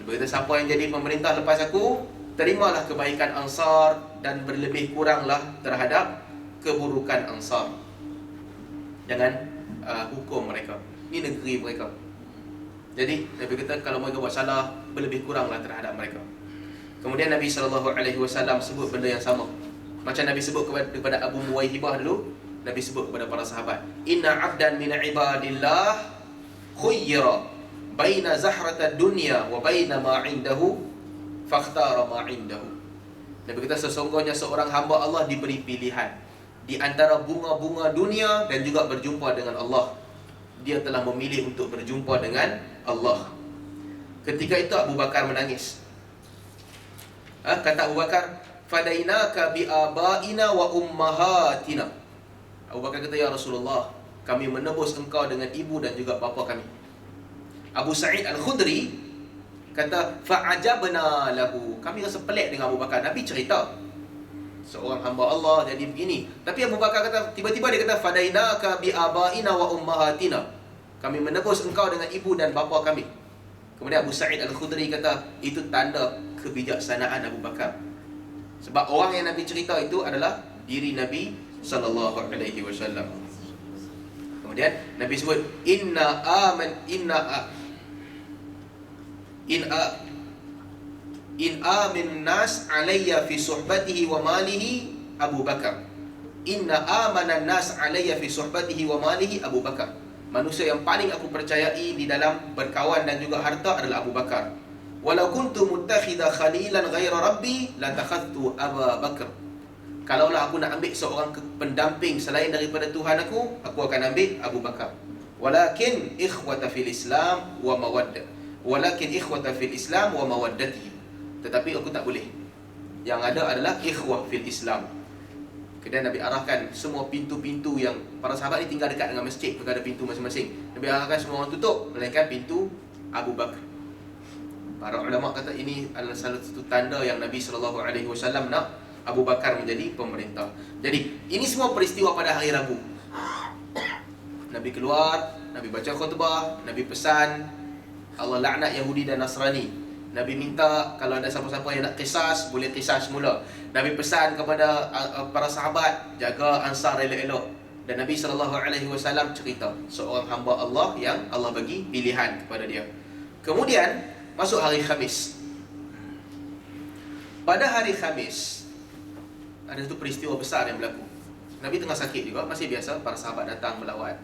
Berkata, siapa yang jadi pemerintah lepas aku, terimalah kebaikan Ansar dan berlebih kuranglah terhadap keburukan Ansar. Jangan hukum mereka. Ini negeri mereka. Jadi Nabi kata, kalau mereka buat salah, berlebih kuranglah terhadap mereka. Kemudian Nabi SAW sebut benda yang sama. Macam Nabi sebut kepada Abu Muwaihibah dulu, Nabi sebut kepada para sahabat, inna abdan min ibadillah khuyyira baina zahrata dunya wa baina ma indahu fakhtara ma indahu. Nabi kata, sesungguhnya seorang hamba Allah diberi pilihan di antara bunga-bunga dunia dan juga berjumpa dengan Allah. Dia telah memilih untuk berjumpa dengan Allah. Ketika itu Abu Bakar menangis. Kata Abu Bakar, fadainaka bi abaina wa ummahatina. Abu Bakar kata, ya Rasulullah, kami menebus engkau dengan ibu dan juga bapa kami. Abu Sa'id Al-Khudri kata, fa'ajabna lahu. Kami rasa pelik dengan Abu Bakar. Nabi cerita seorang hamba Allah jadi begini. Tapi Abu Bakar kata, tiba-tiba dia kata, fadainaka bi abaina wa ummahatina. Kami menebus engkau dengan ibu dan bapa kami. Kemudian Abu Sa'id Al-Khudri kata, itu tanda kebijaksanaan Abu Bakar. Sebab orang yang Nabi cerita itu adalah diri Nabi SAW. Kemudian Nabi sebut, in amin nas alayya fi suhbatihi wa malihi Abu Bakar. Inna amanan nas alayya fi suhbatihi wa malihi Abu Bakar. Manusia yang paling aku percayai di dalam berkawan dan juga harta adalah Abu Bakar. Walau kuntu muttakhidha khalilan ghaira rabbi latakhadtu Abu Bakar. Kalaulah aku nak ambil seorang pendamping selain daripada Tuhan aku akan ambil Abu Bakar. Walakin ikhwata fil Islam wa mawaddah. Walakin ikhwata fil Islam wa mawaddati. Tetapi aku tak boleh. Yang ada adalah ikhwah fil Islam. Kemudian Nabi arahkan semua pintu-pintu yang para sahabat ni tinggal dekat dengan masjid, mereka ada pintu masing-masing. Nabi arahkan semua orang tutup, melainkan pintu Abu Bakar. Para ulama kata ini adalah salah satu tanda yang Nabi SAW nak Abu Bakar menjadi pemerintah. Jadi ini semua peristiwa pada hari Rabu. Nabi keluar, Nabi baca khutbah, Nabi pesan Allah laknat Yahudi dan Nasrani. Nabi minta kalau ada siapa-siapa yang nak qisas, boleh qisas mula. Nabi pesan kepada para sahabat, jaga Ansar elok-elok. Dan Nabi SAW cerita seorang hamba Allah yang Allah bagi pilihan kepada dia. Kemudian masuk hari Khamis. Pada hari Khamis ada satu peristiwa besar yang berlaku. Nabi tengah sakit juga, masih biasa para sahabat datang melawat.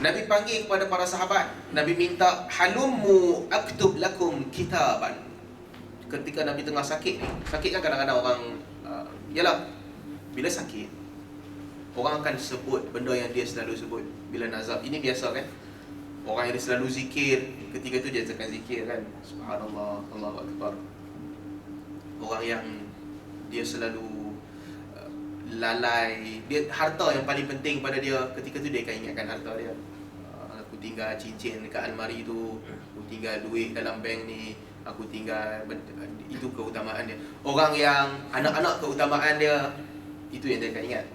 Nabi panggil kepada para sahabat, Nabi minta, halummu aktub lakum kitaban. Ketika Nabi tengah sakit ni, sakit kan kadang-kadang orang yalah, bila sakit orang akan sebut benda yang dia selalu sebut bila nazab. Ini biasa kan. Orang yang dia selalu zikir, ketika tu dia akan zikir kan, subhanallah, Allahu akbar. Orang yang dia selalu lalai, dia harta yang paling penting pada dia, ketika tu dia akan ingatkan harta dia. Aku tinggal cincin dekat almari tu, aku tinggal duit dalam bank ni, aku tinggal, itu keutamaan dia. Orang yang anak-anak keutamaan dia, itu yang dia akan ingat.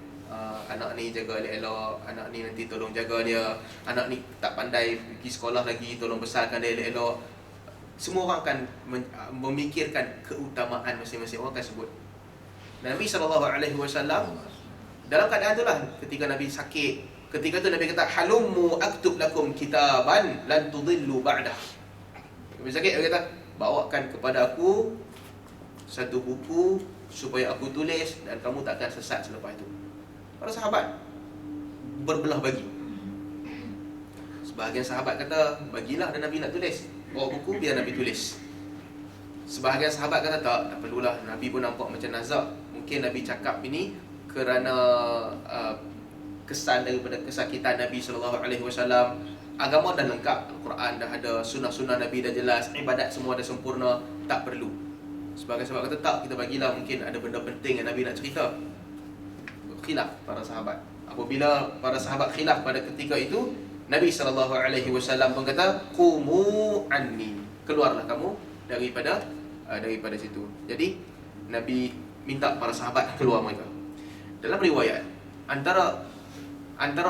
Anak ni jaga elok-elok, anak ni nanti tolong jaga dia, anak ni tak pandai pergi sekolah lagi, tolong besarkan dia elok-elok. Semua orang akan memikirkan keutamaan masing-masing. Orang akan sebut. Nabi SAW dalam keadaan itulah, ketika Nabi sakit, ketika tu Nabi kata, halummu aktub lakum kitaban lan tudillu ba'dah. Nabi sakit, dia kata, bawakan kepada aku satu buku supaya aku tulis dan kamu tak akan sesat selepas itu. Para sahabat berbelah bagi. Sebahagian sahabat kata, bagilah dan Nabi nak tulis, bawa buku biar Nabi tulis. Sebahagian sahabat kata, tak perlulah, Nabi pun nampak macam nazak. Mungkin Nabi cakap ini kerana kesan daripada kesakitan Nabi SAW. Agama dah lengkap, Al-Quran dah ada, sunnah-sunnah Nabi dah jelas, ibadat semua dah sempurna, tak perlu. Sebahagian sahabat kata, tak, kita bagilah, mungkin ada benda penting yang Nabi nak cerita. Khilaf para sahabat. Apabila para sahabat khilaf pada ketika itu, Nabi SAW pun kata, qumu anni, keluarlah kamu daripada situ. Jadi Nabi minta para sahabat keluar mereka. Dalam riwayat, antara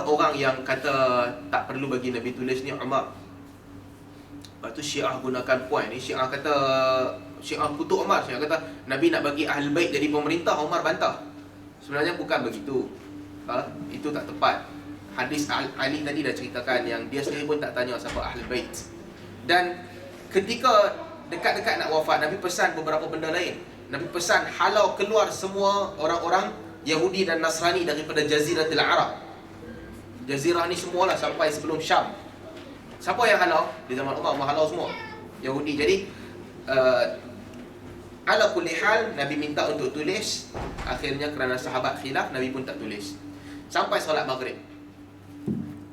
orang yang kata tak perlu bagi Nabi tulis ni Umar. Lepas tu Syiah gunakan poin ni. Syiah kutuk Umar. Syiah kata Nabi nak bagi Ahlul Bait jadi pemerintah, Umar bantah. Sebenarnya bukan begitu. Itu tak tepat. Hadis Ali tadi dah ceritakan yang dia sendiri pun tak tanya siapa Ahlul Bait. Dan ketika dekat-dekat nak wafat, Nabi pesan beberapa benda lain. Nabi pesan halau keluar semua orang-orang Yahudi dan Nasrani daripada Jaziratul Arab. Jazirah ni semualah sampai sebelum Syam. Siapa yang halau? Di zaman Umar halau semua Yahudi. Jadi ala kulli hal, Nabi minta untuk tulis. Akhirnya kerana sahabat khilaf, Nabi pun tak tulis. Sampai solat maghrib.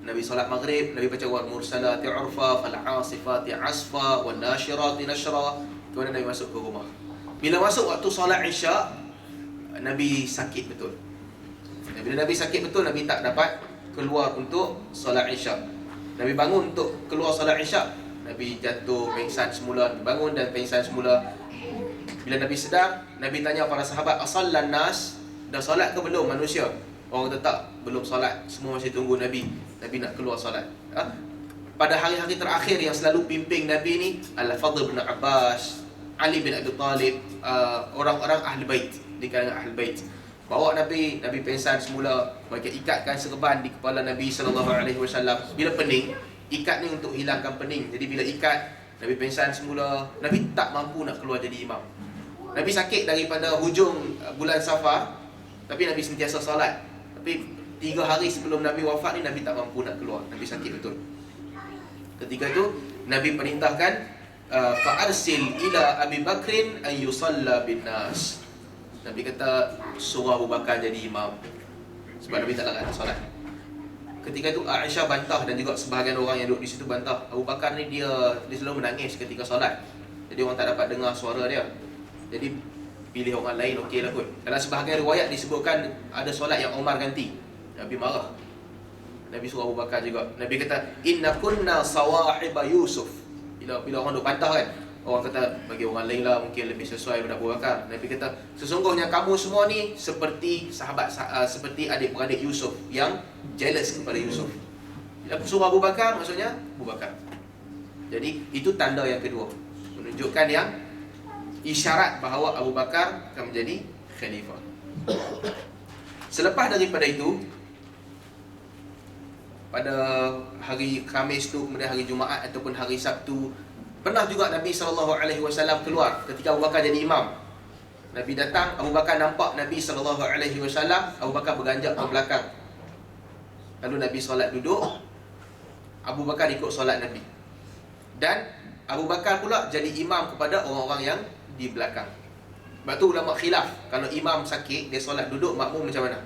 Nabi solat maghrib, Nabi baca wal mursalati urfa, fal asifati asfa, wan nashirati nashra. Kemudian Nabi masuk ke rumah. Bila masuk waktu solat Isyak, Nabi sakit betul. Bila Nabi sakit betul, Nabi tak dapat keluar untuk solat Isyak. Nabi bangun untuk keluar solat Isyak, Nabi jatuh, pingsan semula, bangun dan pingsan semula. Bila Nabi sedar, Nabi tanya para sahabat, asallan nas, dah solat ke belum manusia? Orang kata tak, belum solat, semua masih tunggu Nabi. Nabi nak keluar solat. Pada hari-hari terakhir yang selalu pimpin Nabi ni, Al-Fadl bin Abbas, Ali bin Abi Talib, orang-orang Ahlul Bait, di kalangan Ahlul Bait. Bawa Nabi pingsan semula, mereka ikatkan serban di kepala Nabi SAW. Bila pening, ikat ni untuk hilangkan pening. Jadi bila ikat, Nabi pingsan semula. Nabi tak mampu nak keluar jadi imam. Nabi sakit daripada hujung bulan Safar, tapi Nabi sentiasa solat. Tapi 3 hari sebelum Nabi wafat ni, Nabi tak mampu nak keluar. Nabi sakit betul. Ketika itu Nabi perintahkan, fa'arsil ila Abi Bakrin an yusalla bin nas. Nabi kata, suruh Abu Bakar jadi imam, sebab Nabi tak nak solat. Ketika itu Aisyah bantah, dan juga sebahagian orang yang duduk di situ bantah, Abu Bakar ni dia selalu menangis ketika solat. Jadi orang tak dapat dengar suara dia. Jadi pilih orang lain, okey lah kot. Dalam sebahagian riwayat disebutkan ada solat yang Umar ganti. Nabi marah. Nabi suruh Abu Bakar juga. Nabi kata, inna kunna sawahiba Yusuf. Bila orang duk bantah kan, orang kata bagi orang lain lah, mungkin lebih sesuai pada Abu Bakar. Nabi kata, sesungguhnya kamu semua ni seperti sahabat, seperti adik-beradik Yusuf yang jealous kepada Yusuf. Bila suruh Abu Bakar, maksudnya Abu Bakar. Jadi itu tanda yang kedua, menunjukkan yang isyarat bahawa Abu Bakar akan menjadi khalifah. Selepas daripada itu, pada hari Khamis tu, kemudian hari Jumaat ataupun hari Sabtu, pernah juga Nabi SAW keluar ketika Abu Bakar jadi imam. Nabi datang, Abu Bakar nampak Nabi SAW, Abu Bakar berganjak ke belakang. Lalu Nabi solat duduk, Abu Bakar ikut solat Nabi. Dan Abu Bakar pula jadi imam kepada orang-orang yang di belakang. Sebab tu ulama khilaf, kalau imam sakit, dia solat duduk, makmum macam mana?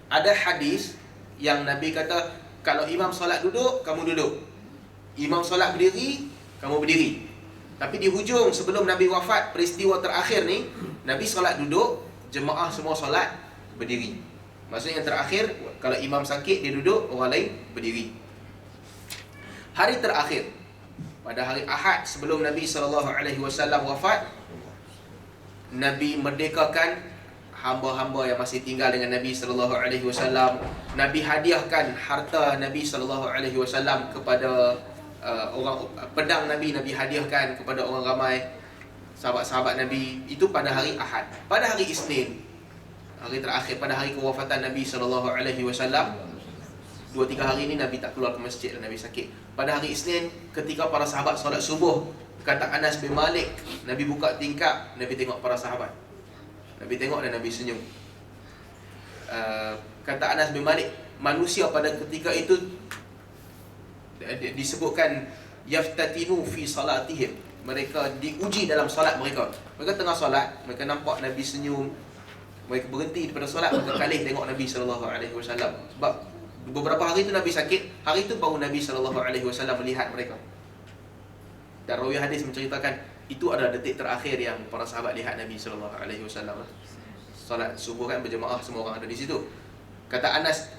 Ada hadis yang Nabi kata, kalau imam solat duduk, kamu duduk. Imam solat berdiri, kamu berdiri. Tapi di hujung sebelum Nabi wafat, peristiwa terakhir ni, Nabi solat duduk, jemaah semua solat berdiri. Maksudnya yang terakhir, kalau imam sakit dia duduk, orang lain berdiri. Hari terakhir, pada hari Ahad sebelum Nabi SAW wafat, Nabi merdekakan hamba-hamba yang masih tinggal dengan Nabi SAW. Nabi hadiahkan harta Nabi SAW kepada orang, pedang Nabi hadiahkan kepada orang ramai, sahabat-sahabat Nabi. Itu pada hari Ahad. Pada hari Isnin, hari terakhir, pada hari kewafatan Nabi SAW, 2-3 hari ni Nabi tak keluar ke masjid dan Nabi sakit. Pada hari Isnin, ketika para sahabat solat subuh, kata Anas bin Malik, Nabi buka tingkap, Nabi tengok para sahabat. Nabi tengok dan Nabi senyum. Kata Anas bin Malik, manusia pada ketika itu disebutkan yaftatinu fi salatihim. Mereka diuji dalam solat mereka. Mereka tengah solat, mereka nampak Nabi senyum. Mereka berhenti daripada solat, mereka kalih tengok Nabi SAW. Sebab beberapa hari itu Nabi sakit, hari itu baru Nabi SAW melihat mereka. Dan rawi hadis menceritakan itu adalah detik terakhir yang para sahabat lihat Nabi SAW. Solat subuh kan berjemaah, semua orang ada di situ. Kata Anas,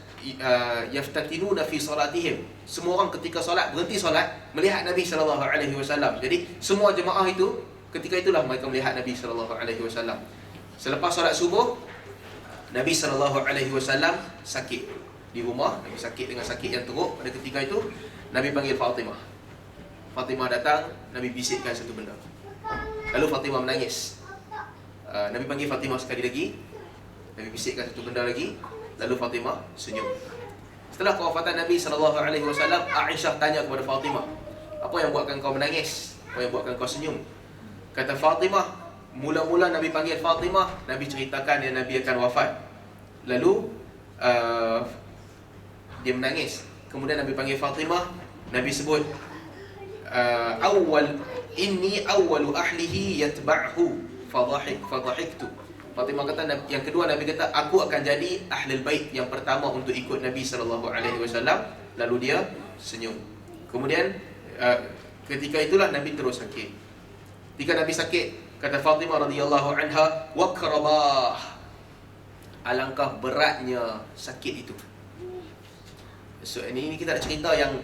yaftatinuna fi salatihim. Semua orang ketika solat berhenti solat melihat Nabi SAW. Jadi semua jemaah itu ketika itulah mereka melihat Nabi SAW. Selepas solat subuh, Nabi SAW sakit di rumah. Nabi sakit dengan sakit yang teruk. Pada ketika itu Nabi panggil Fatimah. Fatimah datang, Nabi bisikkan satu benda. Lalu Fatimah menangis. Nabi panggil Fatimah sekali lagi, Nabi bisikkan satu benda lagi. Lalu Fatimah senyum. Setelah kewafatan Nabi SAW, Aisyah tanya kepada Fatimah, apa yang buatkan kau menangis? Apa yang buatkan kau senyum? Kata Fatimah, mula-mula Nabi panggil Fatimah, Nabi ceritakan yang Nabi akan wafat. Lalu dia menangis. Kemudian Nabi panggil Fatimah, Nabi sebut inni awwalu ahlihi yatba'hu fadhahiktu. Fatimah kata, yang kedua Nabi kata, aku akan jadi ahlul bait yang pertama untuk ikut Nabi SAW. Lalu dia senyum. Kemudian ketika itulah Nabi terus sakit. Ketika Nabi sakit, kata Fatimah radhiyallahu anha, wakrabah, alangkah beratnya sakit itu. So ini kita nak cerita yang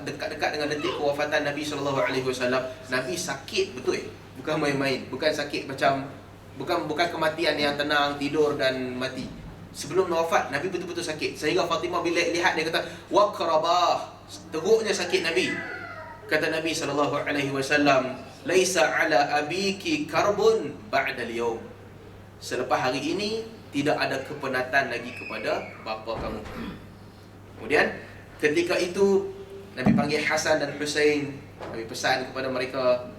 dekat-dekat dengan detik kewafatan Nabi SAW. Nabi sakit betul, bukan main-main. Bukan sakit macam Bukan kematian yang tenang, tidur dan mati. Sebelum wafat, Nabi betul-betul sakit. Sehingga Fatimah bila lihat, dia kata, waqrabah, teruknya sakit Nabi. Kata Nabi SAW, laisa ala abiki karbun ba'dal yawm. Selepas hari ini, tidak ada kepenatan lagi kepada bapa kamu. Kemudian, ketika itu, Nabi panggil Hasan dan Husain. Nabi pesan kepada mereka.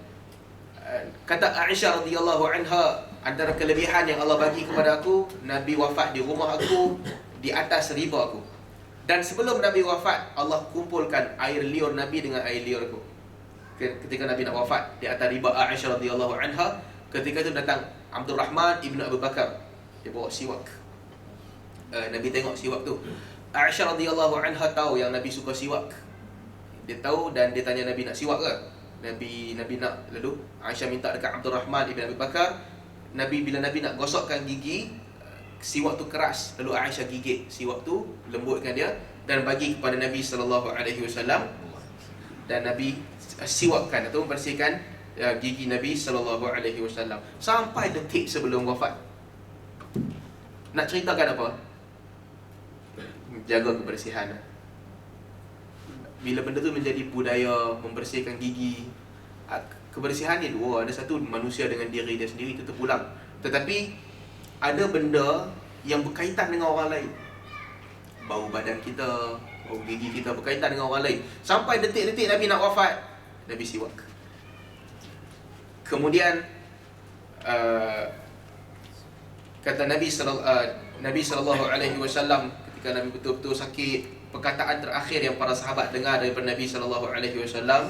Kata Aisyah radhiyallahu anha, antara kelebihan yang Allah bagi kepada aku, Nabi wafat di rumah aku, di atas riba aku. Dan sebelum Nabi wafat, Allah kumpulkan air liur Nabi dengan air liur aku. Ketika Nabi nak wafat, di atas riba Aisyah radhiyallahu anha, ketika itu datang Abdul Rahman ibnu Abu Bakar. Dia bawa siwak. Nabi tengok siwak tu. Aisyah radhiyallahu anha tahu yang Nabi suka siwak. Dia tahu dan dia tanya Nabi nak siwak ke? Nabi nak. Lalu Aisyah minta dekat Abdul Rahman ibn Abi Bakar. Bila Nabi nak gosokkan gigi, siwak tu keras. Lalu Aisyah gigit siwak tu, lembutkan dia dan bagi kepada Nabi SAW. Dan Nabi siwakkan atau membersihkan gigi Nabi SAW sampai detik sebelum wafat. Nak ceritakan apa? Jaga kebersihan. Bila benda tu menjadi budaya membersihkan gigi, kebersihan ni dua. Ada satu, manusia dengan diri dia sendiri itu terpulang. Tetapi ada benda yang berkaitan dengan orang lain. Bau badan kita, bau gigi kita berkaitan dengan orang lain. Sampai detik-detik Nabi nak wafat, Nabi siwak. Kemudian kata Nabi SAW, ketika Nabi betul-betul sakit, perkataan terakhir yang para sahabat dengar daripada Nabi SAW,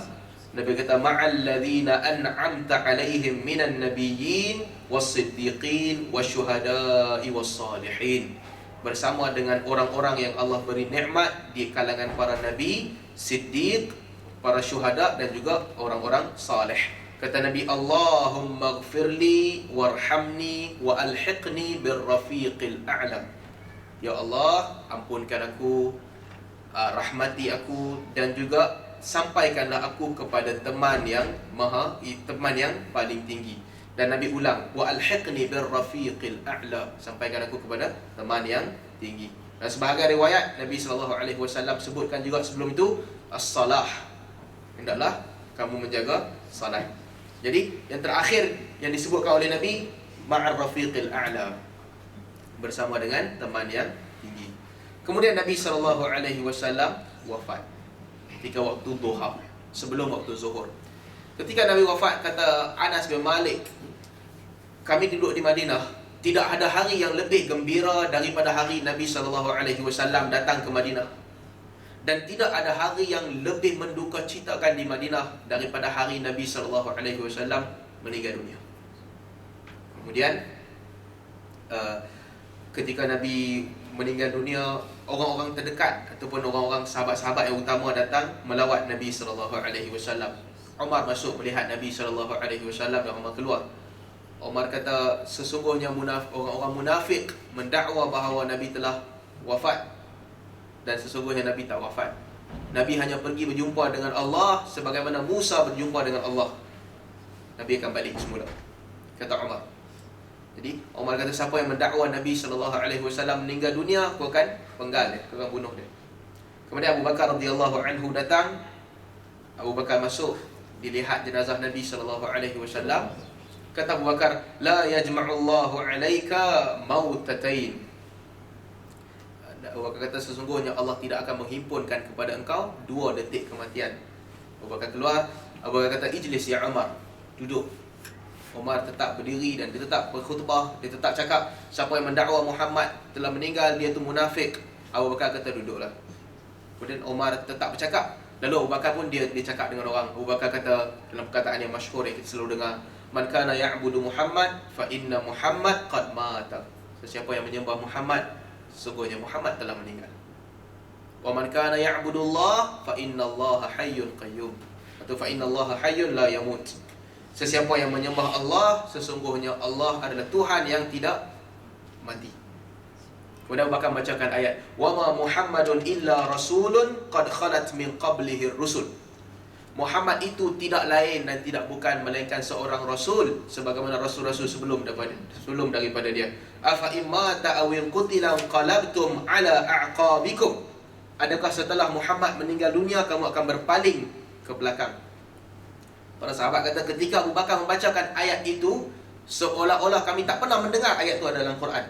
Nabi kata, ma'al ladzina an'amta 'alaihim minan nabiyyin was-siddiqin wasyuhada'i was-salihin. Bersama dengan orang-orang yang Allah beri nikmat di kalangan para nabi, siddiq, para syuhada dan juga orang-orang saleh. Kata Nabi, Allahumma ghfirli warhamni wa alhiqni birrafiqil a'la. Ya Allah, ampunkan aku, rahmati aku, dan juga sampaikanlah aku kepada teman yang paling tinggi. Dan Nabi ulang, wa alhiqni birrafiqil a'la, sampaikan aku kepada teman yang tinggi. Dan sebahagian riwayat Nabi SAW sebutkan juga sebelum itu, as-salah, hendaklah kamu menjaga salat. Jadi yang terakhir yang disebutkan oleh Nabi, ma'ar rafiqil a'la, bersama dengan teman yang tinggi. Kemudian Nabi SAW wafat ketika waktu duha, sebelum waktu zuhur. Ketika Nabi wafat, kata Anas bin Malik, kami duduk di Madinah, tidak ada hari yang lebih gembira daripada hari Nabi SAW datang ke Madinah. Dan tidak ada hari yang lebih mendukacitakan di Madinah daripada hari Nabi SAW meninggal dunia. Kemudian ketika Nabi meninggal dunia, orang-orang terdekat ataupun orang-orang sahabat-sahabat yang utama datang melawat Nabi SAW. Umar masuk melihat Nabi SAW dan Umar keluar. Umar kata, sesungguhnya orang-orang munafik mendakwa bahawa Nabi telah wafat, dan sesungguhnya Nabi tak wafat. Nabi hanya pergi berjumpa dengan Allah sebagaimana Musa berjumpa dengan Allah. Nabi akan balik semula, kata Umar. Jadi Umar kata, siapa yang mendakwa Nabi SAW meninggal dunia, aku akan penggal dia, aku akan bunuh dia. Kemudian Abu Bakar radhiyallahu anhu datang. Abu Bakar masuk, dilihat jenazah Nabi SAW. Kata Abu Bakar, la yajma'ullahu alaika mautatain. Abu Bakar kata, sesungguhnya Allah tidak akan menghimpunkan kepada engkau 2 detik kematian. Abu Bakar keluar. Abu Bakar kata, ijlis ya Umar, duduk. Umar tetap berdiri dan dia tetap berkhutbah. Dia tetap cakap, siapa yang mendakwa Muhammad telah meninggal, dia tu munafik. Abu Bakar kata, duduklah. Kemudian Umar tetap bercakap. Lalu Abu Bakar pun dia cakap dengan orang. Abu Bakar kata dalam perkataan yang masyhur yang kita selalu dengar, man kana ya'budu Muhammad fa inna Muhammad qad mata. Sesiapa yang menyembah Muhammad, sesungguhnya Muhammad telah meninggal. Wa man kana ya'budu Allah fa inna Allah hayyun qayyum. Atau fa inna Allah hayyun la yamut. Sesiapa yang menyembah Allah, sesungguhnya Allah adalah Tuhan yang tidak mati. Kemudian Abu Bakar bacakan ayat, wa ma Muhammadun illa rasulun qad khalat min qablihi rusul. Muhammad itu tidak lain dan tidak bukan melainkan seorang rasul sebagaimana rasul-rasul sebelum daripada dia. Afa imma ta'awil qutila qalabtum ala a'qabikum. Adakah setelah Muhammad meninggal dunia kamu akan berpaling ke belakang? Para sahabat kata, ketika Abu Bakar membacakan ayat itu, seolah-olah kami tak pernah mendengar ayat itu ada dalam Quran.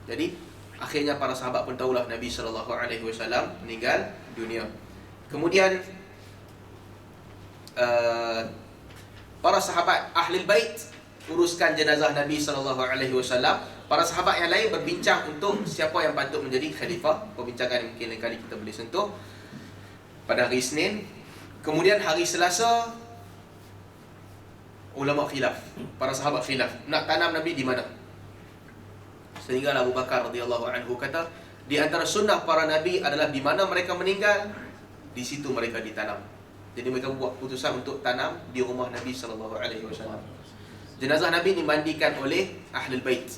Jadi akhirnya para sahabat pun tahulah Nabi SAW meninggal dunia. Kemudian para sahabat Ahlul Bait uruskan jenazah Nabi SAW. Para sahabat yang lain berbincang untuk siapa yang patut menjadi khalifah. Perbincangan yang mungkin lain kali kita boleh sentuh pada hari Isnin. Kemudian hari Selasa, ulama khilaf, para sahabat khilaf, nak tanam Nabi di mana. Sehingga Abu Bakar radhiyallahu anhu kata, di antara sunnah para Nabi adalah di mana mereka meninggal, di situ mereka ditanam. Jadi mereka buat keputusan untuk tanam di rumah Nabi SAW. Jenazah Nabi dimandikan oleh Ahlul Bait,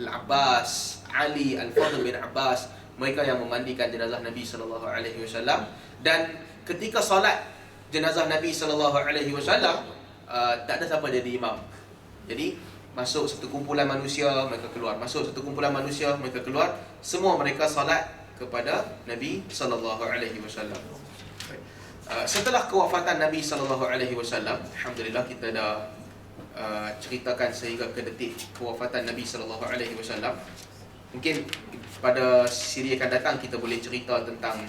Al-Abbas, Ali, Al-Fadl bin Abbas. Mereka yang memandikan jenazah Nabi SAW. Dan ketika solat jenazah Nabi SAW, tak ada siapa jadi imam. Jadi masuk satu kumpulan manusia, mereka keluar. Masuk satu kumpulan manusia, mereka keluar. Semua mereka salat kepada Nabi SAW. Setelah kewafatan Nabi SAW, alhamdulillah kita dah ceritakan sehingga ke detik kewafatan Nabi SAW. Mungkin pada siri akan datang kita boleh cerita tentang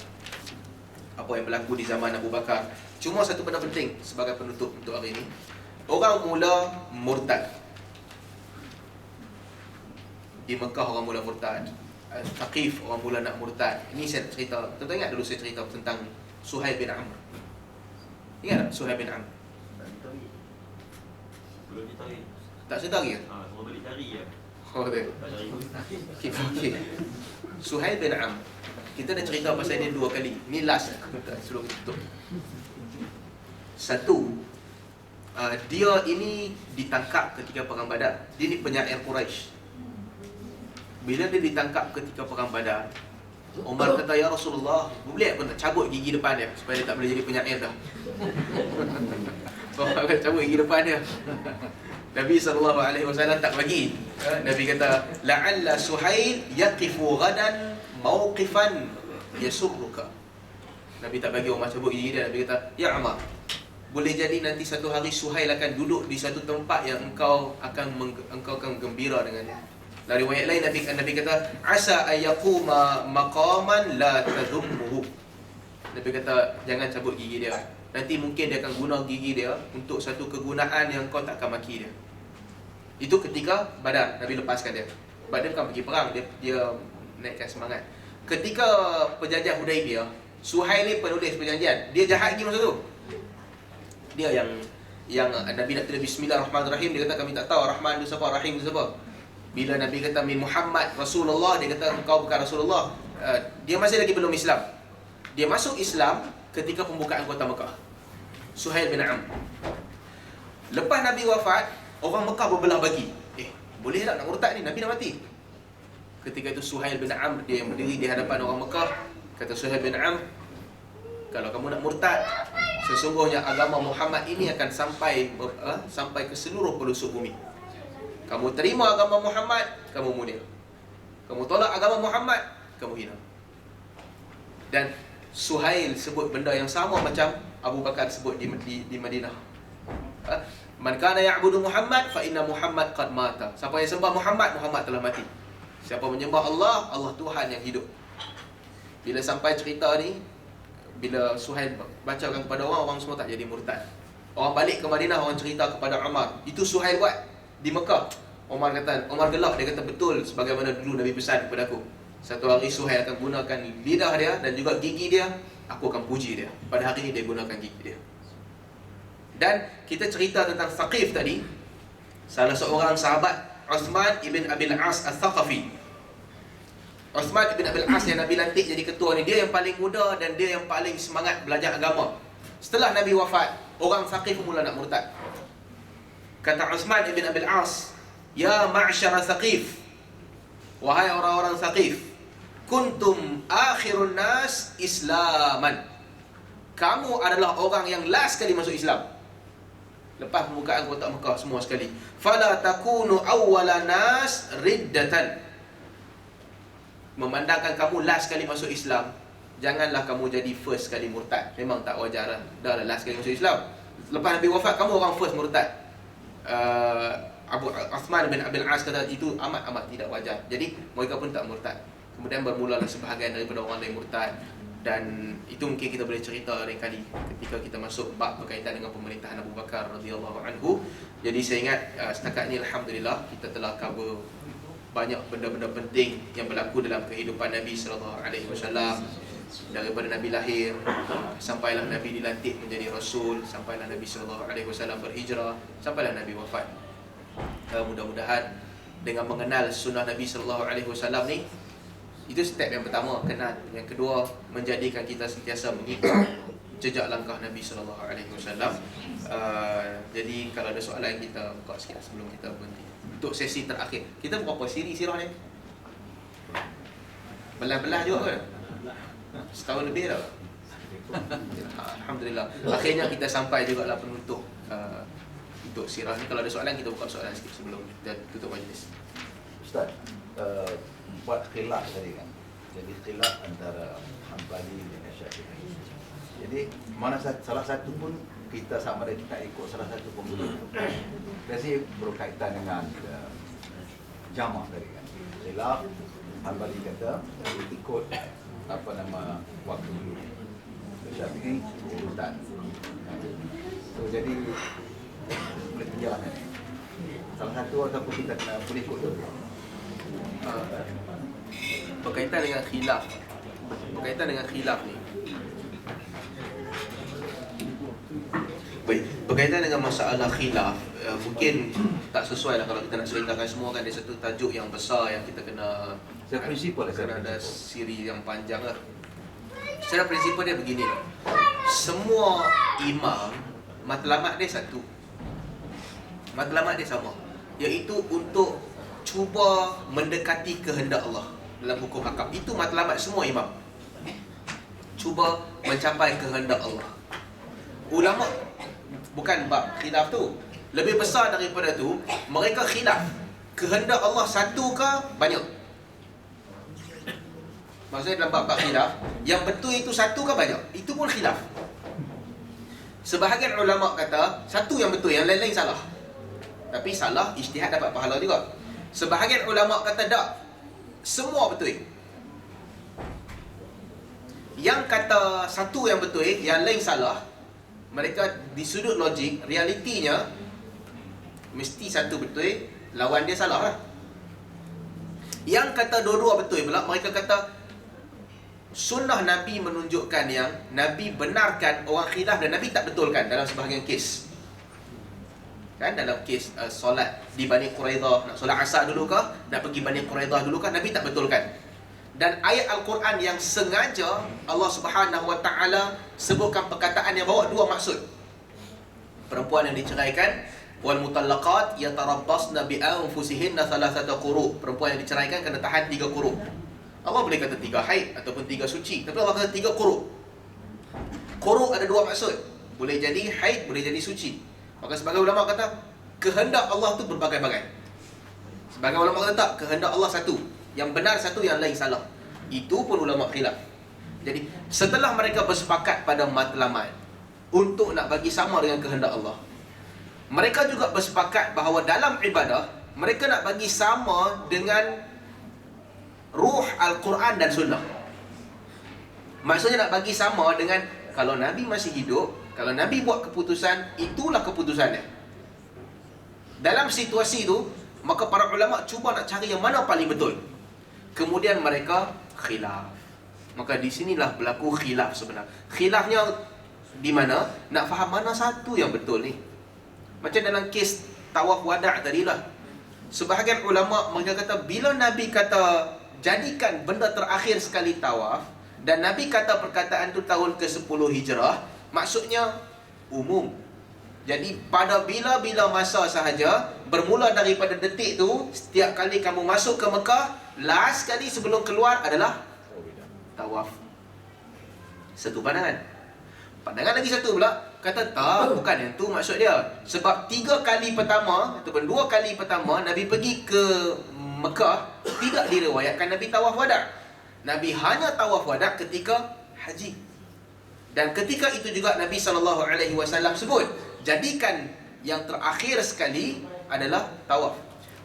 apa yang berlaku di zaman Abu Bakar. Cuma satu benda penting sebagai penutup untuk hari ini. Orang mula murtad. Di Mekah orang mula murtad. Thaqif orang mula nak murtad. Ini saya cerita. Tuan-tuan ingat dulu saya cerita tentang Suhaib bin Amr. Ingat tak Suhaib bin Amr? Belum ditarik. Tak cerita lagi? Semua balik cari je. Oh, betul. Tak cari. Okay. Suhaib bin Amr Kita dah cerita pasal dia 2 kali. Ni last sebelum kita tutup. Satu, dia ini ditangkap ketika perang Badar. Dia ni penyair Quraisy. Bila dia ditangkap ketika perang Badar, Umar kata, "Ya Rasulullah, boleh aku nak cabut gigi depan dia supaya dia tak boleh jadi penyair dah." Umar kata cabut gigi depan dia. Nabi SAW tak bagi. Nabi kata, "La'alla Suhail yaqifu ghadan mawqifan yasurruka." Nabi tak bagi Umar cabut gigi dia. Nabi kata, "Ya Umar, boleh jadi nanti satu hari Suhail akan duduk di satu tempat yang engkau akan gembira dengannya." Dari riwayat lain Nabi kata, "Asa ayyaquma maqaman la tadhummuhu." Nabi kata, jangan cabut gigi dia. Nanti mungkin dia akan guna gigi dia untuk satu kegunaan yang kau tak akan maki dia. Itu ketika Badar, Nabi lepaskan dia. Sebab dia bukan pergi perang, dia naikkan semangat. Ketika perjanjian Hudaibiyah, Suhail ni penulis perjanjian. Dia jahat lagi masa tu. Dia yang Nabi nak tulis Bismillahirrahmanirrahim, dia kata kami tak tahu Rahman tu siapa, Rahim tu siapa. Bila Nabi kata min Muhammad Rasulullah, dia kata engkau bukan Rasulullah. Dia masih lagi belum Islam. Dia masuk Islam ketika pembukaan kota Mekah. Suhail bin Amr. Lepas Nabi wafat, orang Mekah berbelah bagi. Boleh tak nak murtad ni? Nabi dah mati. Ketika itu Suhail bin Amr, dia yang berdiri di hadapan orang Mekah. Kata Suhail bin Amr, kalau kamu nak murtad, sesungguhnya agama Muhammad ini akan sampai ke seluruh pelosok bumi. Kamu terima agama Muhammad, kamu mulia. Kamu tolak agama Muhammad, kamu hina. Dan Suhail sebut benda yang sama macam Abu Bakar sebut di Madinah. Man kana ya'budu Muhammad fa inna Muhammad qad mata. Siapa yang sembah Muhammad, Muhammad telah mati. Siapa menyembah Allah, Allah Tuhan yang hidup. Bila sampai cerita ni, bila Suhail bacakan kepada orang semua tak jadi murtad. Orang balik ke Madinah, orang cerita kepada Umar, itu Suhail buat di Mekah. Umar gelak, dia kata betul sebagaimana dulu Nabi pesan kepada aku. Satu hari Suhail akan gunakan lidah dia dan juga gigi dia, aku akan puji dia. Pada hari ini dia gunakan gigi dia. Dan kita cerita tentang Thaqif tadi. Salah seorang sahabat, Uthman ibn Abil As Al-Thaqafi. Uthman ibn Abil As yang Nabi lantik jadi ketua ni, dia yang paling muda dan dia yang paling semangat belajar agama. Setelah Nabi wafat, orang Thaqif mula nak murtad. Kata Uthman ibn Abil As, "Ya ma'syara Thaqif, wahai orang-orang Thaqif, kuntum akhirun nas islaman." Kamu adalah orang yang last kali masuk Islam. Lepas pembukaan kota Mekah semua sekali. Fala takunu awwala nas riddatan. Memandangkan kamu last kali masuk Islam, janganlah kamu jadi first kali murtad. Memang tak wajar lah. Dah lah last kali masuk Islam. Lepas Nabi wafat, kamu orang first murtad. Uthman bin Abil As kata itu amat tidak wajar. Jadi mereka pun tak murtad. Kemudian bermulalah sebahagian daripada orang lain murtad. Dan itu mungkin kita boleh cerita lain kali ketika kita masuk bab berkaitan dengan pemerintahan Abu Bakar radhiyallahu anhu. Jadi saya ingat setakat ni alhamdulillah kita telah cover banyak benda-benda penting yang berlaku dalam kehidupan Nabi sallallahu alaihi wasallam, daripada Nabi lahir sampailah Nabi dilantik menjadi rasul, sampailah Nabi sallallahu alaihi wasallam berhijrah, sampailah Nabi wafat. Mudah-mudahan dengan mengenal sunnah Nabi sallallahu alaihi wasallam ni, itu step yang pertama, kenal. Yang kedua, menjadikan kita sentiasa mengikut jejak langkah Nabi sallallahu alaihi wasallam. Jadi kalau ada soalan, kita buka sikit sebelum kita berhenti. Untuk sesi terakhir, kita berapa siri sirah ni? Belah-belah juga kan? Setahun lebih dah. Alhamdulillah. Akhirnya kita sampai juga lah penutup untuk sirah ni. Kalau ada soalan, kita buka soalan sikit sebelum kita tutup majlis. Ustaz, buat khilaf tadi kan. Jadi khilaf antara Hanbali dengan Syafi'i. Jadi salah satu pun kita sama ada kita ikut salah satu pembuluh. Jadi berkaitan dengan jamak tadi kan. Khilaf Hanbali kata ikut waktu dulu. Syafi'i urutan. So jadi boleh penjelasan. Salah satu ataupun kita kena boleh ikut dulu. Berkaitan dengan khilaf ni. Baik, berkaitan dengan masalah khilaf, mungkin tak sesuai lah kalau kita nak ceritakan semua kan. Dia satu tajuk yang besar yang kita kena Secara prinsipal lah, Karena secara ada prinsipal. siri yang panjang lah. Secara prinsipal dia begini. Semua imam matlamat dia satu. Matlamat dia sama, iaitu untuk cuba mendekati kehendak Allah dalam hukum akam. Itu matlamat semua imam. Cuba mencapai kehendak Allah. Ulama bukan bab khilaf tu. Lebih besar daripada tu, mereka khilaf. Kehendak Allah satu ke banyak? Maksudnya dalam bab khilaf, yang betul itu satu ke banyak? Itu pun khilaf. Sebahagian ulama kata satu yang betul, yang lain-lain salah. Tapi salah, ijtihad dapat pahala juga. Sebahagian ulama kata tak, semua betul. Yang kata satu yang betul, yang lain salah, mereka di sudut logik, realitinya mesti satu betul, lawan dia salah lah. Yang kata dua-dua betul pula, mereka kata sunnah Nabi menunjukkan yang Nabi benarkan orang khilaf dan Nabi tak betulkan dalam sebahagian kes. Kan dalam kes solat di Bani Quraidah, nak solat asar dulu ke, nak pergi Bani Quraidah dulu ke, Nabi tak betulkan. Dan ayat Al-Quran yang sengaja Allah Subhanahu Wa Taala sebutkan perkataan yang bawa dua maksud. Perempuan yang diceraikan, wal mutallaqat yatarabbasna bi anfusihinna thalathata quru. Perempuan yang diceraikan kena tahan 3 quru. Allah boleh kata 3 haid ataupun 3 suci, tapi Allah kata 3 quru. Quru ada dua maksud. Boleh jadi haid, boleh jadi suci. Maka sebagai ulama kata kehendak Allah tu berbagai-bagai. Sebagai ulama kata tak, kehendak Allah satu, yang benar satu, yang lain salah. Itu pun ulama khilaf. Jadi setelah mereka bersepakat pada matlamat untuk nak bagi sama dengan kehendak Allah, mereka juga bersepakat bahawa dalam ibadah mereka nak bagi sama dengan ruh Al-Quran dan Sunnah. Maksudnya nak bagi sama dengan kalau Nabi masih hidup, kalau Nabi buat keputusan, itulah keputusannya. Dalam situasi itu, maka para ulama cuba nak cari yang mana paling betul. Kemudian mereka khilaf. Maka di sinilah berlaku khilaf sebenarnya. Khilafnya di mana? Nak faham mana satu yang betul ni. Macam dalam kes tawaf wada' tadilah. Sebahagian ulama mereka kata bila Nabi kata jadikan benda terakhir sekali tawaf, dan Nabi kata perkataan tu tahun ke-10 Hijrah, maksudnya umum. Jadi pada bila-bila masa sahaja, bermula daripada detik tu, setiap kali kamu masuk ke Mekah, last kali sebelum keluar adalah tawaf. Satu pandangan. Pandangan lagi satu pula kata tak, bukan yang tu maksud dia. Sebab 3 kali pertama ataupun 2 kali pertama Nabi pergi ke Mekah, tidak diriwayatkan Nabi tawaf wada'. Nabi hanya tawaf wada' ketika haji. Dan ketika itu juga Nabi SAW sebut, jadikan yang terakhir sekali adalah tawaf.